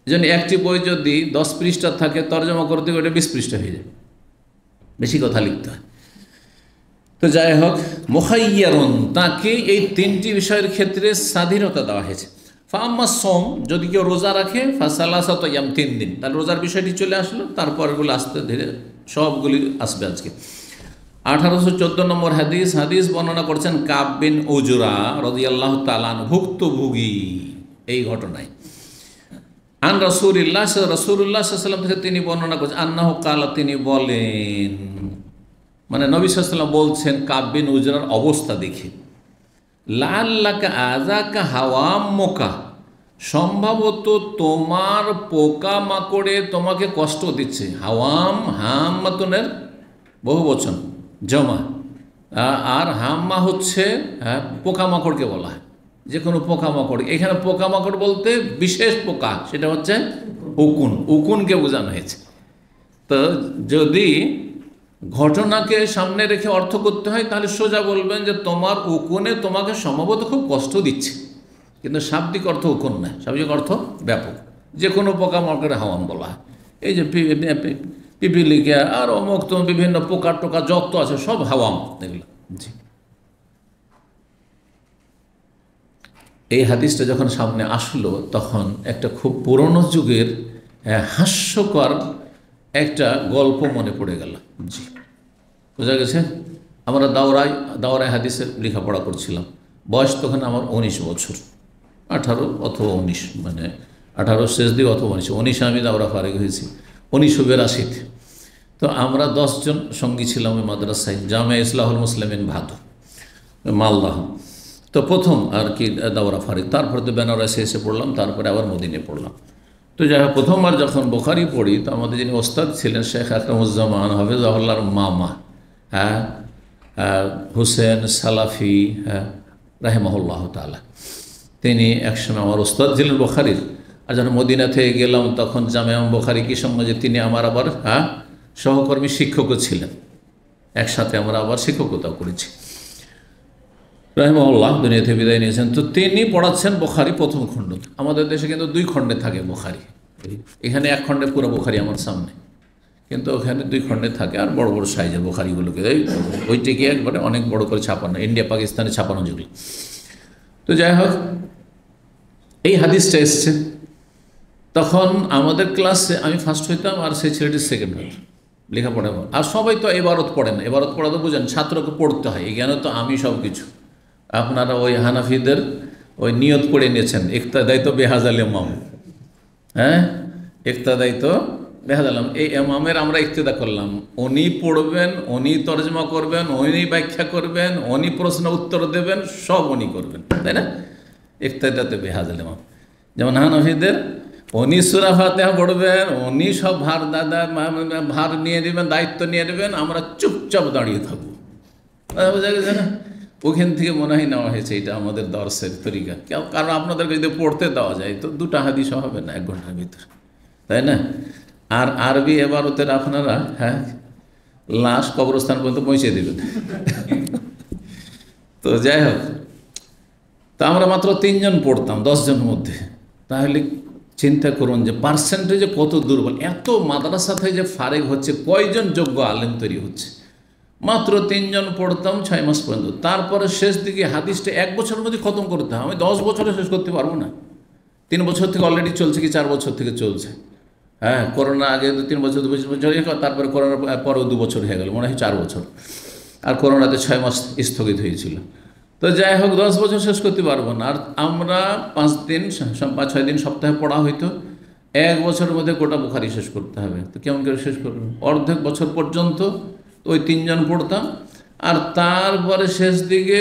এই জন্য একটি বই যদি 10 পৃষ্ঠা থাকে, তর্জমা করতে ওটা 20 পৃষ্ঠা হয়ে যায়, বেশি কথা লিখতে হয়। তো যাই হোক, মুখাইয়ারুন, তাকে এই তিনটি বিষয়ের ক্ষেত্রে স্বাধীনতা দেওয়া হয়েছে। ফাম্মা সোম, যদি কেউ রোজা রাখে, ফাসালাসাত ইয়াম, 3 দিন, তাহলে রোজার বিষয়টি চলে আসলো। তারপরগুলো আস্তে ধীরে সবগুলি আসবে আজকে। 1814 নম্বর হাদিস বর্ণনা করছেন কাব বিন উজরা রাদিয়াল্লাহু তাআলা আনহু, ভুক্তভোগী এই ঘটনায়। আন রাসূলিল্লাহ সাল্লাল্লাহু আলাইহি ওয়াসাল্লাম থেকে তিনি বর্ণনা করছেন, আন্নাহু কালা, তিনি বলেন, মানে নবী সাল্লাল্লাহু আলাইহি ওয়াসাল্লাম বলছেন কাব বিন উজরার অবস্থা দেখে, লাআল্লাকা আযাকা হাওয়াম্মুকা, সম্ভবত তোমার পোকা মাকড়ে তোমাকে কষ্ট দিচ্ছে। হাওয়াম হাম্মাতুনের বহু বচন জমা, আর হাম্মা হচ্ছে পোকামাকড়কে বলা হয়, যে কোনো পোকামাকড়। এখানে পোকামাকড় বলতে বিশেষ পোকা, সেটা হচ্ছে উকুনকে বোঝানো হয়েছে। তো যদি ঘটনাকে সামনে রেখে অর্থ করতে হয় তাহলে সোজা বলবেন যে তোমার উকুনে তোমাকে সম্ভবত খুব কষ্ট দিচ্ছে, কিন্তু শাব্দিক অর্থ উকুন নয়, শাব্দিক অর্থ ব্যাপক, যে কোনো পোকামাকড়ে হাওয়াম বলা হয়। এই যে পিপিলিকা আর অমুক তো বিভিন্ন পোকা টোকা যত আছে সব হাওয়াম এগুলো। জি, এই হাদিসটা যখন সামনে আসলো তখন একটা খুব পুরনো যুগের হাস্যকর একটা গল্প মনে পড়ে গেল। জি, বোঝা গেছে। আমরা দাওরায় হাদিসের লেখাপড়া করছিলাম, বয়স তখন আমার 19 বছর, 18 অথবা 19, মানে 18 শেষ দিকে অথবা 19 আমি দাওরা ফারেক হয়েছি 1982-তে। তো আমরা 10 জন সঙ্গী ছিলাম ওই মাদ্রাসায়, জামে ইসলাহুল মুসলিমিন ভাদু, মালদাহ। তো প্রথম আর কি দাওরা ফারেক, তারপরে তো বেনারসে এসে পড়লাম, তারপরে আবার মদিনে পড়লাম। তো যাই হোক, প্রথমবার যখন বুখারী পড়ি তো আমাদের যিনি ওস্তাদ ছিলেন শেখ আকরামুজ্জামান হাফিজাহুল্লাহর মামা, হুসেন সালাফি রাহিমাহুল্লাহ তাআলা, তিনি একসময় আমার ওস্তাদ ছিলেন বুখারীর। আর যখন মদিনা থেকে গেলাম তখন জামে বুখারী কি সঙ্গে যে তিনি আমার আবার সহকর্মী শিক্ষকও ছিলেন, একসাথে আমরা আবার শিক্ষকতাও করেছি। রাহিমাহুল্লাহ দুনিয়া থেকে বিদায় নিয়েছেন। তো তিনি পড়াচ্ছেন বুখারী প্রথম খণ্ড। আমাদের দেশে কিন্তু 2 খণ্ডে থাকে বুখারী, এখানে 1 খণ্ডে পুরো বুখারী আমার সামনে, কিন্তু ওখানে 2 খণ্ডে থাকে, আর বড় বড় সাইজের বুখারীগুলোকে ওইটিকে একবারে অনেক বড় করে ছাপানো, ইন্ডিয়া পাকিস্তানে ছাপানো যেগুলি। তো যাই হোক, এই হাদিসটা এসছে। তখন আমাদের ক্লাসে আমি ফার্স্ট হইতাম আর সেই ছেলেটি সেকেন্ড হইত লেখাপড়া। আর সবাই তো এবারত পড়ে না, এবারত পড়া তো বোঝেন, ছাত্রকে পড়তে হয়, এখানে তো আমি সব কিছু। আপনারা ওই হানাফিদের ওই নিয়ত পড়ে নিয়েছেন, ইক্তাদাই তো বেহাজাল ইমাম, ইক্তাদাই তো বেহাজাল, এই ইমামের আমরা ইক্তেদা করলাম। উনি পড়বেন, উনি তর্জমা করবেন, উনি ব্যাখ্যা করবেন, উনি প্রশ্ন উত্তর দেবেন, সব উনি করবেন, তাই না? ইক্তাদাতে বেহাজাল ইমাম। যেমন হানাফিদের উনি সূরা ফাতিহা পড়বেন, উনি সব ভার নিয়ে নেবেন, দায়িত্ব নিয়ে নেবেন, আমরা চুপচাপ দাঁড়িয়ে থাকবো। বোঝা গেছে না? ওখান থেকে মনে হয় নেওয়া হয়েছে এটা আমাদের দর্শের তরিকা। কারণ আপনাদেরকে যদি পড়তে দেওয়া যায় তো 2টা হাদিসও হবে না 1 ঘন্টার ভিতরে, তাই না? আর আরবি এবারতের আপনারা লাশ কবরস্থান পর্যন্ত পৌঁছে দেবেন। তো যাই হোক, তা আমরা মাত্র 3 জন পড়তাম 10 জনের মধ্যে। তাহলে চিন্তা করুন যে পার্সেন্টেজে কত দুর্বল। এত মাদ্রাসা থেকে যে ফারেক হচ্ছে, কয়জন যোগ্য আলেম তৈরি হচ্ছে। মাত্র 3 জন পড়তাম 6 মাস পর্যন্ত। তারপরে শেষ দিকে হাদিসটা 1 বছরের মধ্যে খতম করতে হয়। আমি 10 বছরে শেষ করতে পারবো না। 3 বছর থেকে অলরেডি চলছে, কি 4 বছর থেকে চলছে। হ্যাঁ, করোনা আগে 2-3 বছর 2 বছর, তারপরে করোনার পরেও 2 বছর হয়ে গেল, মনে হয় 4 বছর, আর করোনাতে 6 মাস স্থগিত হয়েছিল। তো যাই হোক, 10 বছর শেষ করতে পারবো না। আর আমরা 5 দিন 5-6 দিন সপ্তাহে পড়া হইতো, 1 বছরের মধ্যে গোটা বুখারি শেষ করতে হবে। তো কেমন করে শেষ করবো? অর্ধেক বছর পর্যন্ত ওই 3 জন পড়তাম, আর তারপরে শেষ দিকে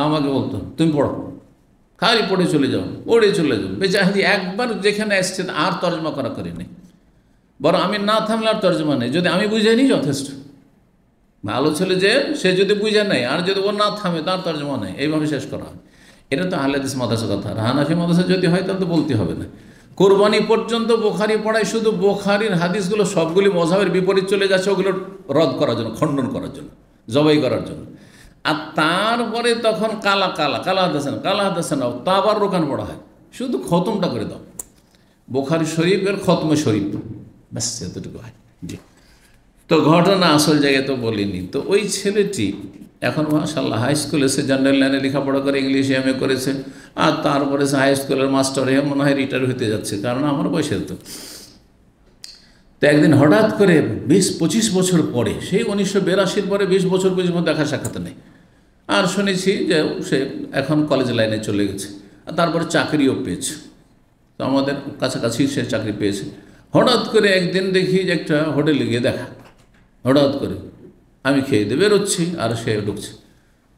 আমাকে বলতো তুমি পড়ো, খালি পড়ে চলে যাও, পড়ে চলে যাও। বেচারি একবার যেখানে এসছে আর তর্জমা করা করিনি, বরং আমি না থামলে আর তর্জমা নেই, যদি আমি বুঝে নিই যথেষ্ট। ভালো ছেলে যে সে যদি বুঝে নেয়, আর যদি ও না থামে তার তর্জমা নেই, এইভাবে শেষ করা হয়। এটা তো আহলে হাদিস মাদ্রাসার কথা। আর হানাফি মাদ্রাসা যদি হয় তাহলে তো বলতে হবে না। কোরবানি পর্যন্ত বুখারি পড়ায়, শুধু বুখারির হাদিসগুলো সবগুলি মযহাবের বিপরীত চলে যাচ্ছে, ওগুলো রদ করার জন্য, খণ্ডন করার জন্য, জবাই করার জন্য। আর তারপরে তখন কালা হাদাসান তা আবার রোকান পড়া হয়, শুধু খতমটা করে দাও, বুখারী শরীফের খতমে শরীফ, ব্যাস এতটুকু হয়। জি। তো ঘটনা আসল জায়গায় তো বলিনি। তো ওই ছেলেটি এখন মাশাআল্লাহ হাই স্কুলে সে জেনারেল লাইনে লেখাপড়া করে, ইংলিশ এম এ করেছে, আর তারপরে সে হাই স্কুলের মাস্টার হয়ে মনে হয় রিটায়ার হতে যাচ্ছে, কারণ আমার বয়সের তো। তো একদিন হঠাৎ করে 20-25 বছর পরে, সেই 1982 পরে 20 বছর পর্যন্ত দেখা সাক্ষাৎ নেই, আর শুনেছি যে সে এখন কলেজ লাইনে চলে গেছে, আর তারপরে চাকরিও পেয়েছে। তো আমাদের কাছাকাছি সে চাকরি পেয়েছে। হঠাৎ করে একদিন দেখি যে একটা হোটেলে গিয়ে দেখা, হঠাৎ করে আমি খেয়ে দিয়ে বেরোচ্ছি আর সে ঢুকছে।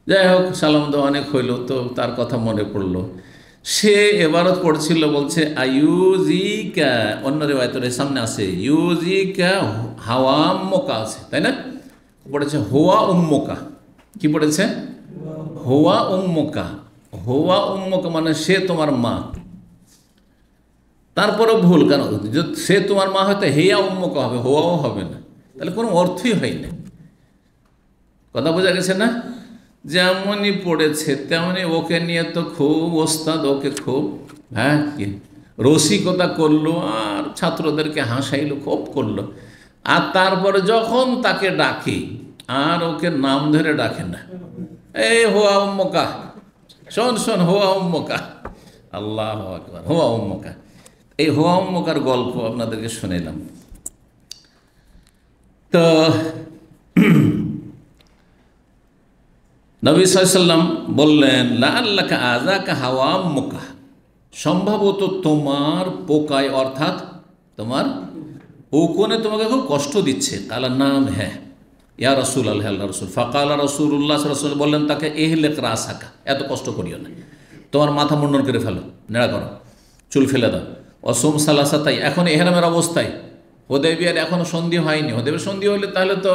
যাই হোক, সালাম দেওয়া অনেক হইল, তো তার কথা মনে পড়লো। সে এবারত পড়ছিল, বলছে আয়ুজিকা, অন্য রেওয়ায়তের সামনে আছে ইউজিকা হাওয়া উম্মকা আছে, তাই না? পড়েছে হোয়া উম্মকা। কি পড়েছে? হোয়া উম্মকা। হোয়া উম্মকা মানে সে তোমার মা। তারপরে ভুল, কেন? সে তোমার মা হয়তো হেয়া উম্মকা হবে, হোয়াও হবে না, তাহলে কোনো অর্থই হয় না। কথা বোঝা গেছে না? যেমনই পড়েছে তেমনি ওকে নিয়ে তো খুব ওস্তাদ, ওকে খুব কি রসিকতা করলো, আর ছাত্রদেরকে হাসাইলো, খুব করলো। আর তারপরে যখন তাকে ডাকে, আর ওকে নাম ধরে ডাকে না, এই হোয়া উম্মকা, শোন হোয়া উম্মকা, আল্লাহু আকবার, হোয়া উম্মকা। এই হোয়া উম্মকার গল্প আপনাদেরকে শুনাইলাম। তো নবী সাল্লাল্লাহু আলাইহি ওয়াসাল্লাম বললেন লাআল্লাকা আযাকা হাওয়া উম্মুকা, সম্ভবত তোমার পোকায়, অর্থাৎ তোমার উকুনে তোমাকে খুব কষ্ট দিচ্ছে। কালা নাম, হ্যাঁ ইয়া রাসূলুল্লাহ, আল্লাহ রাসূল। ফাকালা রাসূলুল্লাহ সাল্লাল্লাহু আলাইহি ওয়াসাল্লাম বললেন তাকে ইহলিক রাসাকা, এত কষ্ট করিও না, তোমার মাথা মুন্ডন করে ফেলো, নেড়া করো, চুল ফেলে দাও। অসুম সালাসাতাই, এখন ইহরামের অবস্থায়, হুদায়বিয়ার এখনও সন্ধি হয়নি। হুদায়বিয়ার সন্ধি হলে তাহলে তো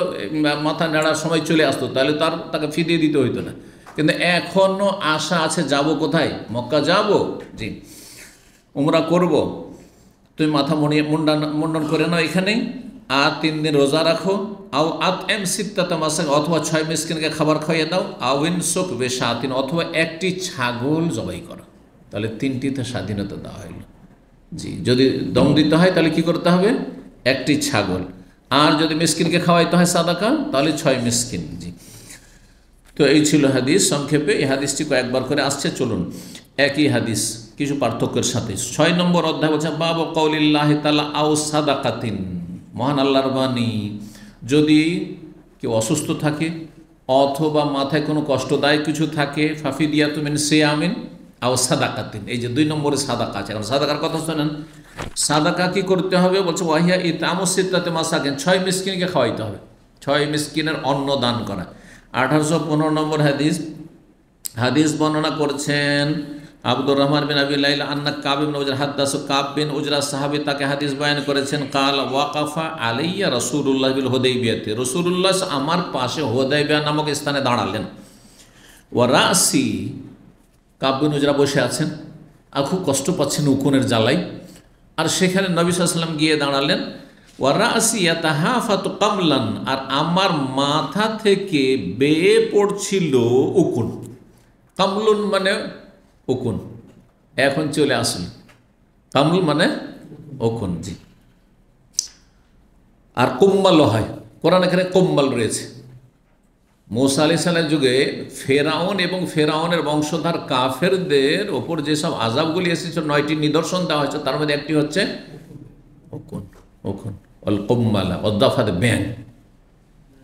মাথা নেড়ার সময় চলে আসতো, তাহলে তাকে ফিরিয়ে দিতে হইতো না। কিন্তু এখনও আশা আছে, যাব কোথায়? মক্কা যাব, জি উমরা করব। তুমি মাথা মুন্ডন করে নাও এখানেই, আর 3 দিন রোজা রাখো। আও আতএম সিত্তাতা মাসাক, অথবা 6 মিসকিনকে খাবার খাইয়ে দাও। আউইন সুক বেশাতিন, অথবা একটি ছাগল জবাই করো। তাহলে 3টিতে স্বাধীনতা দেওয়া হইল। জি, যদি দম দিতে হয় তাহলে কি করতে হবে? একটি ছাগল। আর যদি মিসকিনকে খাওয়াইতে হয় সাদাকা, তাহলে 6 মিসকিন। জি, তো এই ছিল হাদিস সংক্ষেপে। এই হাদিসটি কয়েকবার করে আসছে, চলুন একই হাদিস কিছু পার্থক্যের সাথে। 6 নম্বর অধ্যায় বলছে বাবু কওলিল্লাহি তাআলা আও সাদাকাতিন, মহান আল্লাহর বাণী, যদি কেউ অসুস্থ থাকে অথবা মাথায় কোনো কষ্টদায়ক কিছু থাকে, ফাফিদিয়াতু মিন সিয়ামিন আও সাদাকাতিন, এই যে 2 নম্বরে সাদাকা আছে। এখন সাদাকার কথা শোনেন। সাদাকা কি করতে হবে? বলছে ওয়াহিয়া ইতামু সিত্তাতি মাসাকিন, 6 মিসকিনকে খাওয়াইতে হবে, 6 মিসকিনের অন্ন দান করা। 1815 নম্বর হাদিস বর্ণনা করছেন আব্দুর রহমান বিন আবি লাইলা আন্না কাব বিন উজরা হাদাসু, কাব বিন উজরা সাহাবী তাকে হাদিস বয়ান করেছেন, কাল ওয়াকাফা আলাইয়া রাসূলুল্লাহ বিল হুদাইবিয়াতে, রাসূলুল্লাহ আমার পাশে হুদাইবিয়া নামক স্থানে দাঁড়ালেন। ওয়া রাসি, কাব বিন উজরা বসে আছেন আর খুব কষ্ট পাচ্ছেন উকুনের জ্বালায়, আর সেখানে নবী সাল্লাল্লাহু আলাইহি ওয়াসাল্লাম গিয়ে দাঁড়ালেন। ওয়া রাসি ইয়াতাহাফাতু কামলান, আর আমার মাথা থেকে বেয়ে পড়ছিল উকুন। কামলুন মানে উকুন, এখন চলে আসল, কামল মানে উকুন। জি, আর কুম্বালও হয়, কোরআন এখানে কুম্বাল রয়েছে। মূসা আলাইহিস সালামের যুগে ফেরাউন এবং ফেরাউনের বংশধর কাফেরদের ওপর যেসব আযাবগুলি এসেছে, 9টি নিদর্শন দেওয়া হয়েছে, তার মধ্যে একটি হচ্ছে উকুন। উকুন, অল কুম্মালা, অদ্দাফাত ব্যাং।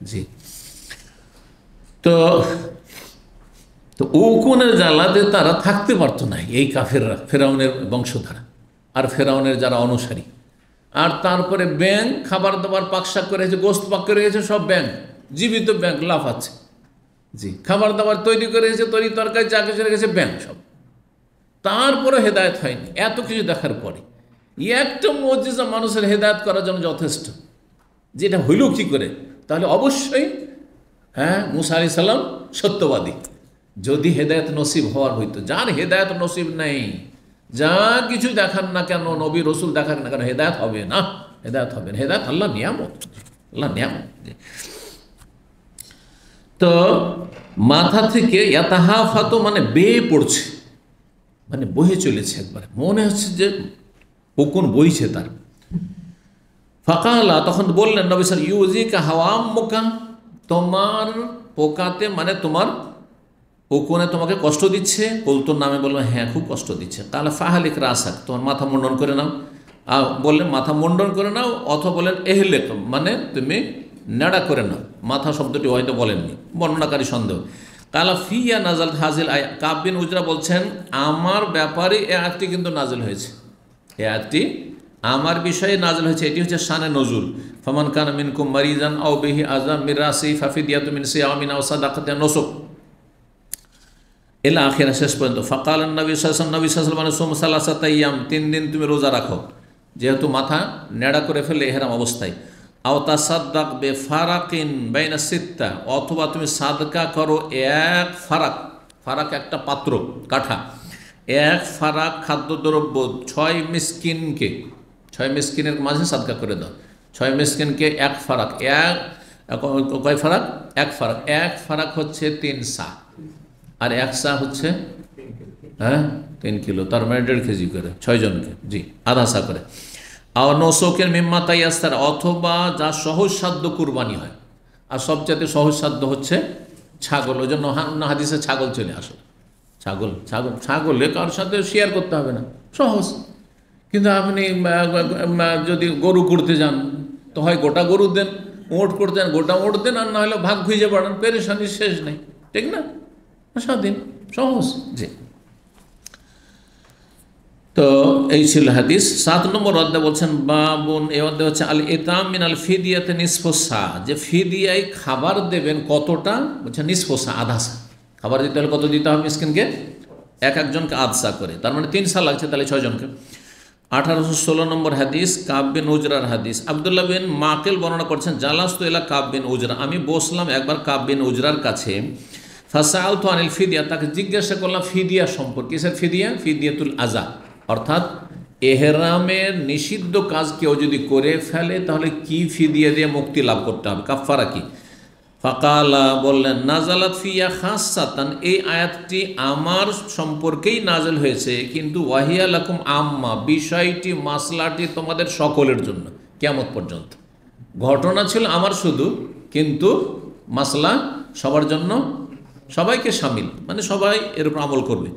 জি, তো তো উকুনের জ্বালাতে তারা থাকতে পারতো না, এই কাফেররা, ফেরাউনের বংশধারা আর ফেরাউনের যারা অনুসারী। আর তারপরে ব্যাং খাবার দাবার পাকশাক করে গেছে, গোস্ত পাক করে গেছে, সব ব্যাং, জীবিত ব্যাং লাফাচ্ছে। জি, খাবার দাবার তৈরি করে গেছে, তৈরি তরকারি যা কিছু রেখেছে ব্যাং সব। তারপরে হেদায়েত হয়নি, এত কিছু দেখার পরে একটা মুজিজা মানুষের হেদায়েত করার জন্য যথেষ্ট। যেটা হইল কি করে? তাহলে অবশ্যই মুসা আলাইহিস সালাম সত্যবাদী, যদি হেদায়েত নসিব হওয়ার হইতো। যার হেদায়েত নসিব নেই, যা কিছু দেখান না কেন, নবী রসুল দেখান না কেন, হেদায়েত হবে না, হেদায়েত হবে না। হেদায়েত আল্লাহ নিয়ামত, আল্লাহ নিয়ামত। তো মাথা থেকে ইয়াতাহাফাতু মানে বেয়ে পড়ছে, মানে বহে চলেছে, একবারে মনে হচ্ছে যে উকুন বইছে তার। ফাকালা, তখন বললেন নবী সাল্লাল্লাহু আলাইহি ওয়াসাল্লাম, ইউজিকা হাওয়ামুকা, তোমার পোকাতে মানে তোমার উকুনে তোমাকে কষ্ট দিচ্ছে? কৌতুর নামে বললো, হ্যাঁ খুব কষ্ট দিচ্ছে। তাহলে ফাহালিক রাসাক, তোমার মাথা মুন্ডন করে নাও। বললেন মাথা মুন্ডন করে নাও, অথবা বলেন এহলেক মানে তুমি নেড়া করে নাও। মাথা শব্দটি হয়তো বলেননি, বর্ণনাকারী সন্দেহ। কালা ফিয়া নাজাল হাজিল আয়া, কাব বিন উজরা বলছেন আমার ব্যাপারে এ আয়াতটি কিন্তু নাজিল হয়েছে, এ আয়াতটি আমার বিষয়ে নাজিল হয়েছে। এটি হচ্ছে শানে নজুল। ফামান কানা মিনকুম মারিজান আও বিহি আযাম মির রাসি ফাফিদিয়াতুম মিন সিয়ামিন আও সাদাকাতিন নুসুক এলা আখিরা, শেষ পর্যন্ত। ফাকাল নবী সাল্লাল্লাহু আলাইহি ওয়াসাল্লাম মানে সুম সালাসাতা আইয়াম, 3 দিন তুমি রোজা রাখো, যেহেতু মাথা নেড়া করে ফেলে ইহরাম অবস্থায়। আও তাসাদ্দাক বিফারাকিন বাইনা সিত্তা, অথবা তুমি সাদকা করো এক ফারাক, ফারাক একটা পাত্র কাঠা, এক ফারাক খাদ্যদ্রব্য 6 মিসকিনকে, 6 মিসকিনের মাঝে সাদকা করে দাও। 6 মিসকিনকে এক ফারাক, কয় ফারাক? এক ফারাক। এক ফারাক হচ্ছে 3 সা, আর এক সা হচ্ছে 3 কিলো, তার মানে 1.5 কেজি করে 6 জনকে। জি, আধা সা করে। আর নসকের মিম্মা তাইয়াস্তার, অথবা যা সহজসাধ্য কুরবানি হয়, আর সবচেয়ে সহজসাধ্য হচ্ছে ছাগল। ওই জন্য হাদিসে ছাগল চলে আসে। ছাগল, ছাগল, ছাগলে কারোর সাথে শেয়ার করতে হবে না, সহজ। কিন্তু আপনি যদি গরু করতে যান তো হয় গোটা গরু দেন, ওট করতে যান গোটা ওট দেন, আর না হলে ভাগ খুঁজে পড়ান, পেরেশানির শেষ নেই, ঠিক না? স্বাধীন, সহজ। জি, তো এই ছিল হাদিস। 7 নম্বর অধ্যায় বলছেন বাবুন, এই অধ্যায় হচ্ছে আল ইতাম মিন আল ফিদিয়াতে নিসফু সা, যে ফিদিয়ায় খাবার দেবেন কতটা, বলছেন নিসফু সা, আধা সা। খাবার দিতে হলে কত দিতে হবে মিসকিনকে? একজনকে আধ সা করে, তার মানে 3 সা লাগছে, তাহলে 6 জনকে। 1816 নম্বর হাদিস কাব বিন উজরার হাদিস। আব্দুল্লাহ বিন মাকিল বর্ণনা করছেন, জালাস্তু ইলা কাব বিন উজরা, আমি বসলাম একবার কাব বিন উজরার কাছে। ফাসাআলতু আনিল ফিদিয়া, তাকে জিজ্ঞাসা করলাম ফিদিয়া সম্পর্কে। কিসের ফিদিয়া? ফিদিয়াতুল আজা, অর্থাৎ এহরামের নিষিদ্ধ কাজ কেউ যদি করে ফেলে তাহলে কি ফিদিয়া দিয়ে মুক্তি লাভ করতে হবে, কাফারা কি? ফাকালা, বললেন নাজালাত ফিয়া খাসাতান, এই আয়াতটি আমার সম্পর্কেই নাজেল হয়েছে, কিন্তু ওয়াহিয়া লাকুম আম্মা, বিষয়টি মাসলাটি তোমাদের সকলের জন্য কিয়ামত পর্যন্ত। ঘটনা ছিল আমার শুধু, কিন্তু মাসলা সবার জন্য, সবাইকে শামিল, মানে সবাই এর উপর আমল করবে।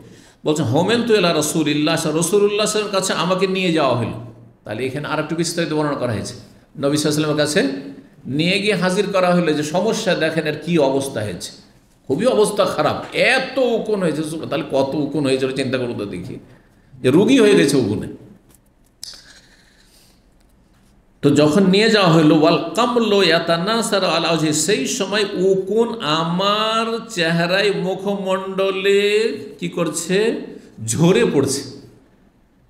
বলছে হোমেন তো এলা রসুলিল্লাহ, রসুল্লাহের কাছে আমাকে নিয়ে যাওয়া হলো। তাহলে এখানে আর একটু বিস্তারিত বর্ণনা করা হয়েছে, নবী সাল্লাল্লাহু আলাইহি ওয়াসাল্লামের কাছে নিয়ে গিয়ে হাজির করা হলো, যে সমস্যা দেখেন এর কী অবস্থা হয়েছে, খুবই অবস্থা খারাপ, এত উকুন হয়েছে। তাহলে কত উকুন হয়েছে চিন্তা করুন তো, দেখি যে রুগী হয়ে গেছে উকুনে। তো যখন নিয়ে যাওয়া হইল, ওয়াল কামলো ইয়াতানাসার আলা ওয়াজহি, সেই সময় উকুন আমার চেহারায় মুখমণ্ডলে কি করছে, ঝরে পড়ছে।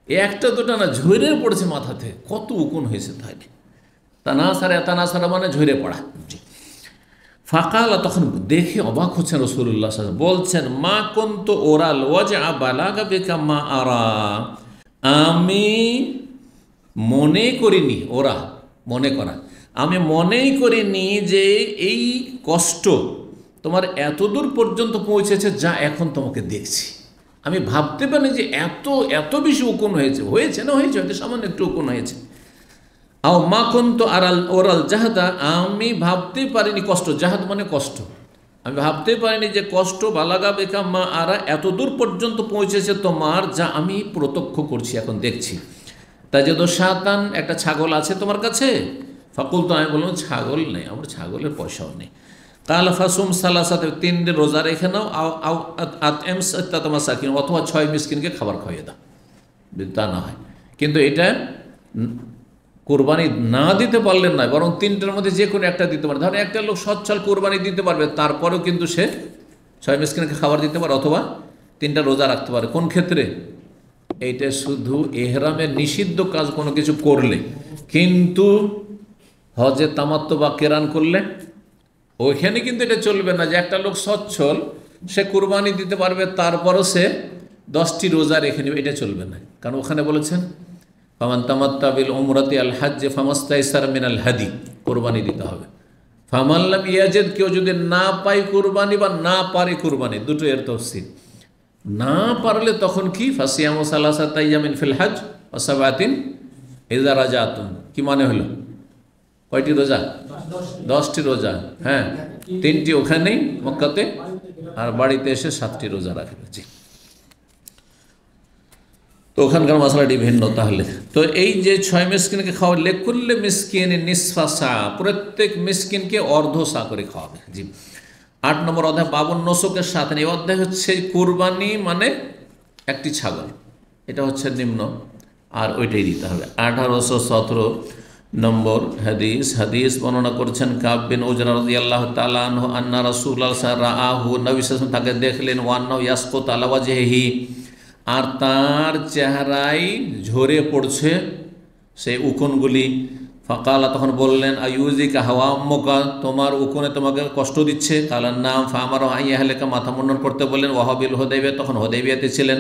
একটা দুটা না, ঝরে পড়ছে মাথাতে, কত উকুন হয়েছে। তাহলে তানাসারা, এতানাসারা মানে ঝরে পড়া। ফাকালা, তখন দেখে অবাক হচ্ছেন রাসূলুল্লাহ সাল্লাল্লাহু আলাইহি ওয়াসাল্লাম, বলছেন মা কুনতু ওরাল ওয়াজআ বালাগা বিকা মা আরা, আমি মনে করিনি, ওরা মনে করা, আমি মনেই করিনি যে এই কষ্ট তোমার এত দূর পর্যন্ত পৌঁছেছে যা এখন তোমাকে দেখছি। আমি ভাবতে পারিনি যে এত এত বেশি উকুন হয়েছে। হয়েছে না, হয়েছে, হয়তো সামান্য একটু উকুন হয়েছে। আও মা কুনতু আরাল ওরাল জাহাদা, আমি ভাবতে পারিনি কষ্ট, জাহাদ মানে কষ্ট, আমি ভাবতে পারিনি যে কষ্ট বালাগা বেকা মা আরা, এত দূর পর্যন্ত পৌঁছেছে তোমার যা আমি প্রত্যক্ষ করছি, এখন দেখছি। তাজিদু শাতান, একটা ছাগল আছে তোমার কাছে? ফাকুল, তো আমি বললাম ছাগল নেই, আমার ছাগলের পয়সাও নেই। কাল ফাসুম সালাসাতে, 3 দিন রোজা রেখে নাও, অথবা 6 মিসকিনকে খাবার খাইয়ে দাও, তা না হয়। কিন্তু এটা কোরবানি না দিতে পারলেন না, বরং 3টের মধ্যে যে কোনো একটা দিতে পারে। ধরেন একটা লোক সচ্ছল কোরবানি দিতে পারবে, তারপরেও কিন্তু সে 6 মিসকিনকে খাবার দিতে পারে, অথবা 3টা রোজা রাখতে পারে। কোন ক্ষেত্রে? এইটা শুধু এহরামের নিষিদ্ধ কাজ কোনো কিছু করলে, কিন্তু হজে তামাত্তু বা কেরান করলে ওইখানে কিন্তু এটা চলবে না যে একটা লোক সচ্ছল, সে কুরবানি দিতে পারবে, তারপরও সে 10টি রোজা রেখে নেবে, এটা চলবে না। কারণ ওখানে বলেছেন ফামান তামাত্তা বিল উমরাতি আল হাজ্জে ফামাস্তাইসার মিনাল হাদি, কোরবানি দিতে হবে। ফামান লাম ইয়াজিদ, কেউ যদি না পায় কুরবানি বা না পারে কুরবানি, দুটো এর তফসিল। না পারলে তখন কি? ফাসিয়ামু সালাসাতা আইয়ামিন ফিল হজ ওয়া সাবাতিন ইযা রাজাতুম। কি মানে হলো? কয়টি রোজা? 10টি রোজা। হ্যাঁ, 3টি ওখানেই মক্কাতে, আর বাড়িতে এসে 7টি রোজা রাখবে। জি, তো ওখানকার মশলাটি ভিন্ন। তাহলে তো এই যে 6 মিসকিনকে খাওয়াবে, লেকুল্লে মিসকিন নিসফা সা, প্রত্যেক মিসকিনকে অর্ধ সা করে খাওয়াবে। জি। 8 নম্বর অধ্যায় বাবুন নসুকের সাথে। এই অধ্যায় হচ্ছে কুরবানি মানে একটি ছাগল, এটা হচ্ছে নিম্ন, আর ওইটাই দিতে হবে। 1817 নম্বর হাদিস বর্ণনা করছেন কাব বিন উজরা রাদিয়াল্লাহু তাআলা আনহু আন্না রাসূলুল্লাহ সাল্লাল্লাহু আলাইহি ওয়াসাল্লাম তাকে দেখলেন, ওয়ান্নাহু ইয়াসকুতু আলা ওয়াজহিহি, আর তার চেহারায় ঝরে পড়ছে সেই উকুনগুলি। ফাকালা, তখন বললেন, আইউজিকা হাওয়া আম্মুকা, তোমার উকুনে তোমাকে কষ্ট দিচ্ছে? কালার নাম। ফামার আইয়াহলেকা, মাথা মুন্ডন করতে বললেন। ওয়াহাবিল হুদাইবিয়া, তখন হুদাইবিয়াতে ছিলেন।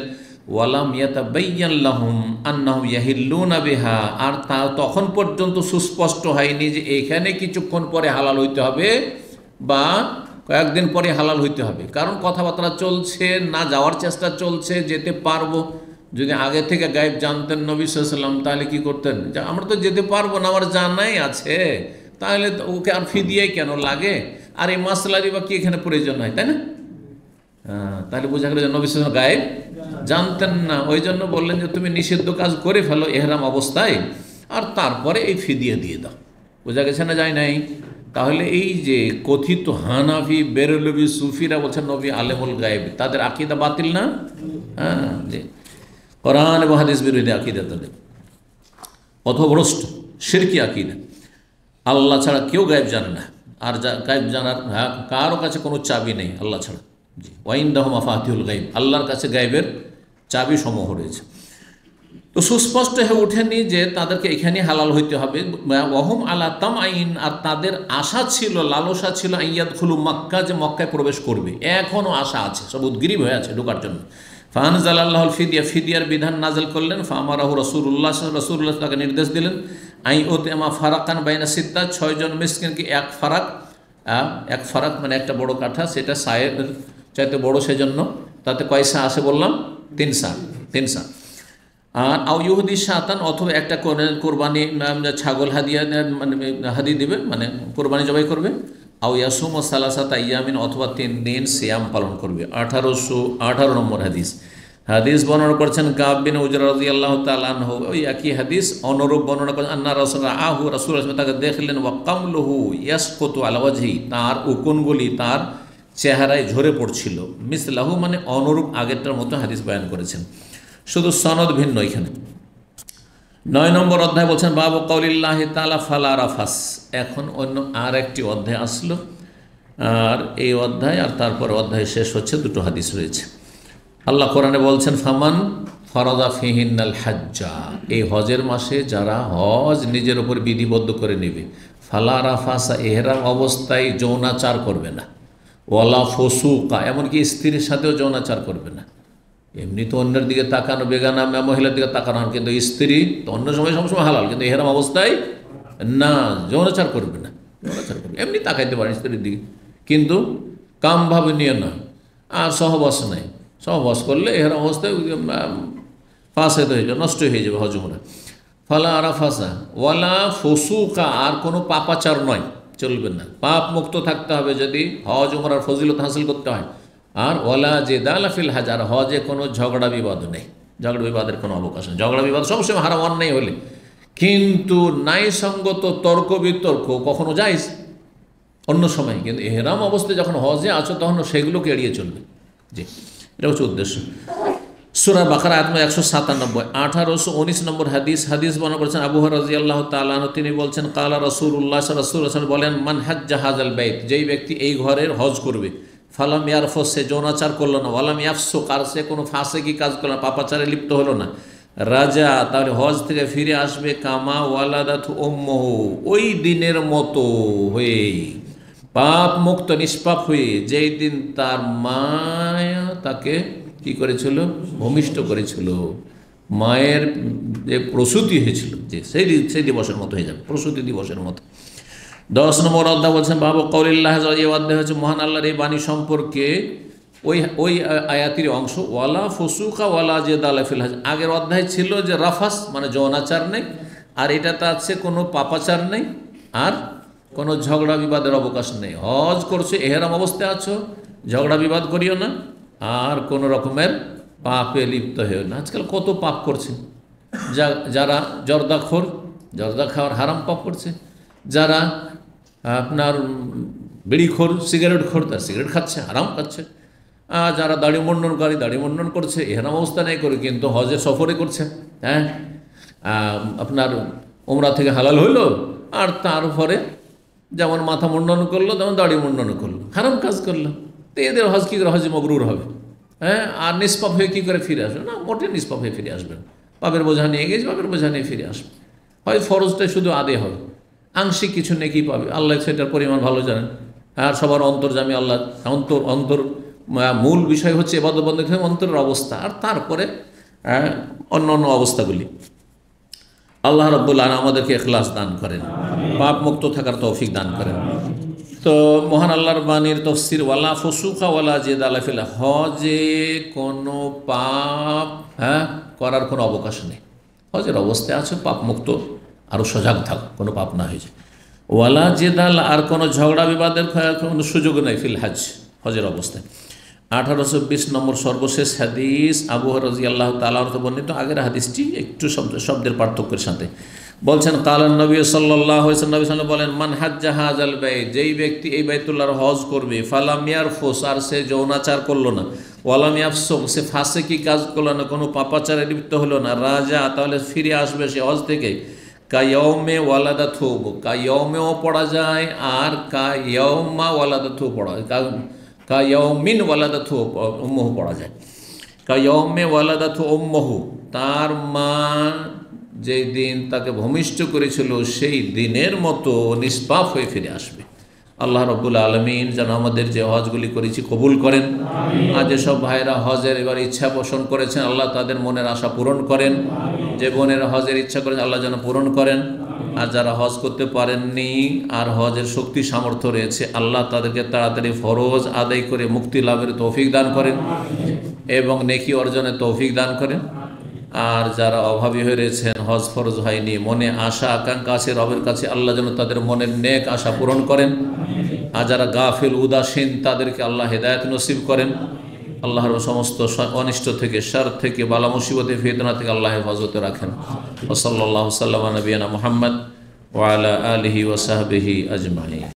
ওয়ালাম ইয়াতাবায়্যান লাহুম আন্নাহুম ইয়াহিল্লুনা বিহা, আর তা তখন পর্যন্ত সুস্পষ্ট হয়নি যে এখানে কিছুক্ষণ পরে হালাল হইতে হবে বা কয়েকদিন পরে হালাল হইতে হবে। কারণ কথাবার্তা চলছে, না যাওয়ার চেষ্টা চলছে, যেতে পারবো। যদি আগে থেকে গায়েব জানতেন নবী সাল্লাল্লাহু আলাইহি ওয়াসাল্লাম, তাহলে কি করতেন? যে আমরা তো যেতে পারবো না, আমার জানাই আছে, তাহলে ওকে আর ফিদিয়াই কেন লাগে, আর এই মাসলারই বা কি এখানে প্রয়োজন হয়, তাই না? হ্যাঁ, তাহলে বোঝা গেল যে নবী সাল্লাল্লাহু আলাইহি ওয়াসাল্লাম গায়েব জানতেন না। ওই জন্য বললেন যে তুমি নিষিদ্ধ কাজ করে ফেলো এহরাম অবস্থায়, আর তারপরে এই ফিদিয়া দিয়ে দাও। বোঝা গেছে না? যায় নাই? তাহলে এই যে কথিত হানাফি, বেরলভি, সুফিরা বলছেন নবী আলেমুল গায়েব, তাদের আকীদা বাতিল না? হ্যাঁ, যে কোরআন এবং হাদিস বিরোধী আকীদা তাদের, পথভ্রষ্ট শিরকি আকীদা। আল্লাহ ছাড়া কেউ গায়েব জানে না, আর গায়েব জানার কারো কাছে কোনো চাবি নেই আল্লাহ ছাড়া। জি, ওয়াইনদাহু মাফাতিহুল গায়ব, আল্লাহর কাছে গায়েবের চাবি সমূহ রয়েছে। তো সুস্পষ্ট হয়ে ওঠেনি যে তাদেরকে এখানে হালাল হইতে হবে। ওয়াহুম আলা তামাইন, আর তাদের আশা ছিল, লালসা ছিল, আইয়াদখুলু মক্কা, যে মক্কায় প্রবেশ করবে, এখনও আশা আছে, সব উদ্গ্রীব হয়ে আছে ঢোকার জন্য। ফানজালাল্লাহুল ফিদিয়া, ফিদিয়ার বিধান নাজেল করলেন। ফামারাহু রাসূলুল্লাহ তাকে নির্দেশ দিলেন, আই ওতেমা ফারাকান বাইনা সিত্তা, 6 জন মিসকিনকে এক ফারাক মানে একটা বড় কাঠা, সেটা সায়ের চাইতে বড়, সেজন্য তাতে কয়সা আসে বললাম? 3 সা। আর আউ ইহুদি শাতান, অথবা একটা কোরবানি ছাগল হাদিয়া, মানে হাদি দিবে, মানে কোরবানি জবাই করবে। আউ ইয়াসুম ও সালাসাত আইয়ামিন, অথবা 3 দিন সিয়াম পালন করবে। 1818 নম্বর হাদিস বর্ণনা করছেন কাব বিন উজরা রাদিয়াল্লাহু তাআলা আনহু, ওই একই হাদিস অনুরূপ বর্ণনা করেন। আন্না রাসূলুল্লাহ তাকে দেখলেন, ওয়া কামলুহু ইয়াসকুতু আলা ওয়াজহি, তার উকুনগুলি তার চেহারায় ঝরে পড়ছিল। মিসলাহু মানে অনুরূপ, আগেরটার মতো হাদিস বয়ান করেছেন, শুধু সনদ ভিন্ন এখানে। 9 নম্বর অধ্যায় বলছেন বাবু কাউলিল্লাহি তাআলা ফালা রাফাস। এখন অন্য আর একটি অধ্যায় আসলো, আর এই অধ্যায় আর তারপর অধ্যায় শেষ হচ্ছে, দুটো হাদিস রয়েছে। আল্লাহ কোরআনে বলছেন ফামান ফারাদা ফিহিন্নাল হাজ্জা, এই হজের মাসে যারা হজ নিজের উপর বিধিবদ্ধ করে নেবে, ফালা রাফাসা, এহরাম অবস্থায় যৌনাচার করবে না, ওয়ালা ফুসুকা, এমনকি স্ত্রীর সাথেও যৌনাচার করবে না। এমনি তো অন্যের দিকে তাকানো, বেগানা মহিলার দিকে তাকানো, কিন্তু স্ত্রী তো অন্য সময় সবসময় হালাল, কিন্তু এহরাম অবস্থায় না, যৌনাচার করবে না। যৌনাচার করবে, এমনি তাকাইতে পারে স্ত্রীর দিকে, কিন্তু কামভাবে নিয়ে না। আর সহবাস নাই, সহবাস করলে এহরাম অবস্থায় ফাসেদ হয়ে যাবে, নষ্ট হয়ে যাবে হজ উমরা। ফালা আরাফাসা ওয়ালা ফসুকা, আর কোনো পাপাচার নয়, চলবে না। পাপ মুক্ত থাকতে হবে যদি হজ উমরার ফজিলত হাসিল করতে হয়। আর ওয়ালা জেদাল ফিল হাজ, আর হজে কোনো ঝগড়া বিবাদ নেই, ঝগড়া বিবাদের কোনো অবকাশ নেই। ঝগড়া বিবাদ সবসময় হারাম, অন্যায় হলে, কিন্তু ন্যায়সঙ্গত তর্ক বিতর্ক কখনো জায়েজ অন্য সময়, কিন্তু এহরাম অবস্থায় যখন হজে আছো তখন সেগুলোকে এড়িয়ে চলবে। জি, এটা হচ্ছে উদ্দেশ্য। সূরা বাকারা আয়াত 197, 1819 নম্বর হাদিস বর্ণনা করেছেন আবু হুরায়রা রাদিয়াল্লাহু তাআলা আনহু। তিনি বলছেন, কালা রাসূলুল্লাহ সাল্লাল্লাহু আলাইহি ওয়াসাল্লাম বলেন, মান হাজ্জা হাযাল বাইত, যেই ব্যক্তি এই ঘরের হজ করবে, ফালাম ইয়ারফুস, সে যৌনাচার করলো না, ওয়ালাম ইয়াফসুক, আর সে কোনো ফাসিকি কাজ করলো না, পাপাচারে লিপ্ত হলো না, রাজা, তাহলে হজ থেকে ফিরে আসবে কামা ওয়ালাদাতু উম্মুহু, ওই দিনের মতো হয়ে, পাপ মুক্ত নিষ্পাপ হয়ে, যেই দিন তার মায়া তাকে কি করেছিল, ভূমিষ্ঠ করেছিল, মায়ের যে প্রসূতি হয়েছিল, যে সেই দিবসের মতো হয়ে যাবে, প্রসূতি দিবসের মতো। 10 নম্বর অধ্যায় বলছেন বাবু কৌলিল্লাহ, এই অধ্যায় হচ্ছে মহান আল্লাহর এই বাণী সম্পর্কে ওই আয়াতির অংশ, ওয়ালা ফুসুকা ওয়ালা জেদালা ফিল হজ। আগের অধ্যায় ছিল যে রাফাস মানে যৌনাচার নেই, আর এটাতে আছে কোনো পাপাচার নেই, আর কোনো ঝগড়া বিবাদের অবকাশ নেই। হজ করছো, এহরাম অবস্থায় আছো, ঝগড়া বিবাদ করিও না, আর কোনো রকমের পাপে লিপ্ত হয়েও না। আজকাল কত পাপ করছে, যারা জর্দা খাওয়ার হারাম পাপ করছে, যারা আপনার বিড়িখোর, সিগারেট তার সিগারেট খাচ্ছে, হারাম খাচ্ছে, যারা দাড়ি মুন্ডন করছে, এহরাম অবস্থা নেই করে, কিন্তু হজের সফরে করছে, হ্যাঁ, আপনার উমরা থেকে হালাল হইলো, আর তারপরে যেমন মাথা মুন্ডন করলো তেমন দাড়ি মুন্ডন করলো, হারাম কাজ করলো। তো এদের হজ কী করে হজে মবরুর হবে? হ্যাঁ, আর নিষ্পাপ হয়ে কী করে ফিরে আসবে? না, মোটে নিষ্পাপ হয়ে ফিরে আসবেন। পাপের বোঝা নিয়ে গেছে, পাপের বোঝা নিয়ে ফিরে আসবে। হয় ফরজটাই শুধু আদে হবে, আংশিক কিছু নেকি পাবে, আল্লাহ সেটার পরিমাণ ভালো জানেন। আর সবার অন্তর্জামী আল্লাহ, অন্তর মূল বিষয় হচ্ছে ইবাদত বন্দেগী, অন্তরের অবস্থা, আর তারপরে অন্য অবস্থাগুলি। আল্লাহ রাব্বুল আলামিন আমাদেরকে ইখলাস দান করেন, পাপ মুক্ত থাকার তৌফিক দান করেন। তো মহান আল্লাহর বাণীর তাফসীর, ওয়ালা ফুসুকা ওয়ালা জিদালা ফিল, হজে কোনো পাপ করার কোনো অবকাশ নেই। হজের অবস্থায় আছে, পাপ মুক্ত, আরও সজাগ থাকো, কোনো পাপ না হয়ে যায়। ওয়ালা জেদাল, আর কোনো ঝগড়া বিবাদের কোনো সুযোগ নেই ফিল হজের অবস্থায়। 1820 নম্বর সর্বশেষ হাদিস আবু হুরায়রা রাদিয়াল্লাহু তাআলা আনহু বর্ণিত। আগের হাদিসটি একটু শব্দের পার্থক্যের সাথে বলছেন, কালান নবী সাল্লাল্লাহু আলাইহি ওয়াসাল্লাম বলেন, মান হাজ্জা হাযাল বাইত, যেই ব্যক্তি এই বাইতুল্লাহর হজ করবে, ফালাম ইয়ারফুস, আর সে যৌনাচার করলো না, ওয়ালাম ইয়াফসুক, সে ফাসিকি কাজ করলো না, কোনো পাপাচারে লিপ্ত হলো না, রাজা, তাহলে ফিরে আসবে সে হজ থেকে কায়মে ওয়ালাদাথু, কায়মেও পড়া যায়, আর কায়মা ওয়ালাদাথু পড়া যায়, কায়মিন ওয়ালাদাথু উম্মুহু পড়া যায়। কায়মে ওয়ালাদাথু উম্মুহু, তার মা যেই দিন তাকে ভূমিষ্ঠ করেছিল সেই দিনের মতো নিষ্পাপ হয়ে ফিরে আসবে। আল্লাহ রাব্বুল আলামিন যেন আমাদের যে হজগুলি করেছি কবুল করেন। আর যেসব ভাইরা হজের এবার ইচ্ছা পোষণ করেছেন, আল্লাহ তাদের মনের আশা পূরণ করেন। যে বোনেরা হজের ইচ্ছা করেছেন, আল্লাহ যেন পূরণ করেন। আর যারা হজ করতে পারেননি আর হজের শক্তি সামর্থ্য রয়েছে, আল্লাহ তাদেরকে তাড়াতাড়ি ফরজ আদায় করে মুক্তি লাভের তৌফিক দান করেন এবং নেকি অর্জনের তৌফিক দান করেন। আর যারা অভাবী হয়ে রয়েছেন, হজ ফরজ হয়নি, মনে আশা আকাঙ্ক্ষা আছে রবের কাছে, আল্লাহ যেন তাদের মনের নেক আশা পূরণ করেন। আর যারা গাফিল উদাসীন, তাদেরকে আল্লাহ হেদায়েত নসিব করেন। আল্লাহর সমস্ত অনিষ্ট থেকে, শার থেকে, বালা মুসিবতে, ফিতনা থেকে আল্লাহ হেফাজতে রাখেন। ওয়া সাল্লাল্লাহু সাল্লামা নবিয়ানা মুহাম্মদ ওয়া আলা আলিহি ওয়া সাহবিহি আজমাইন।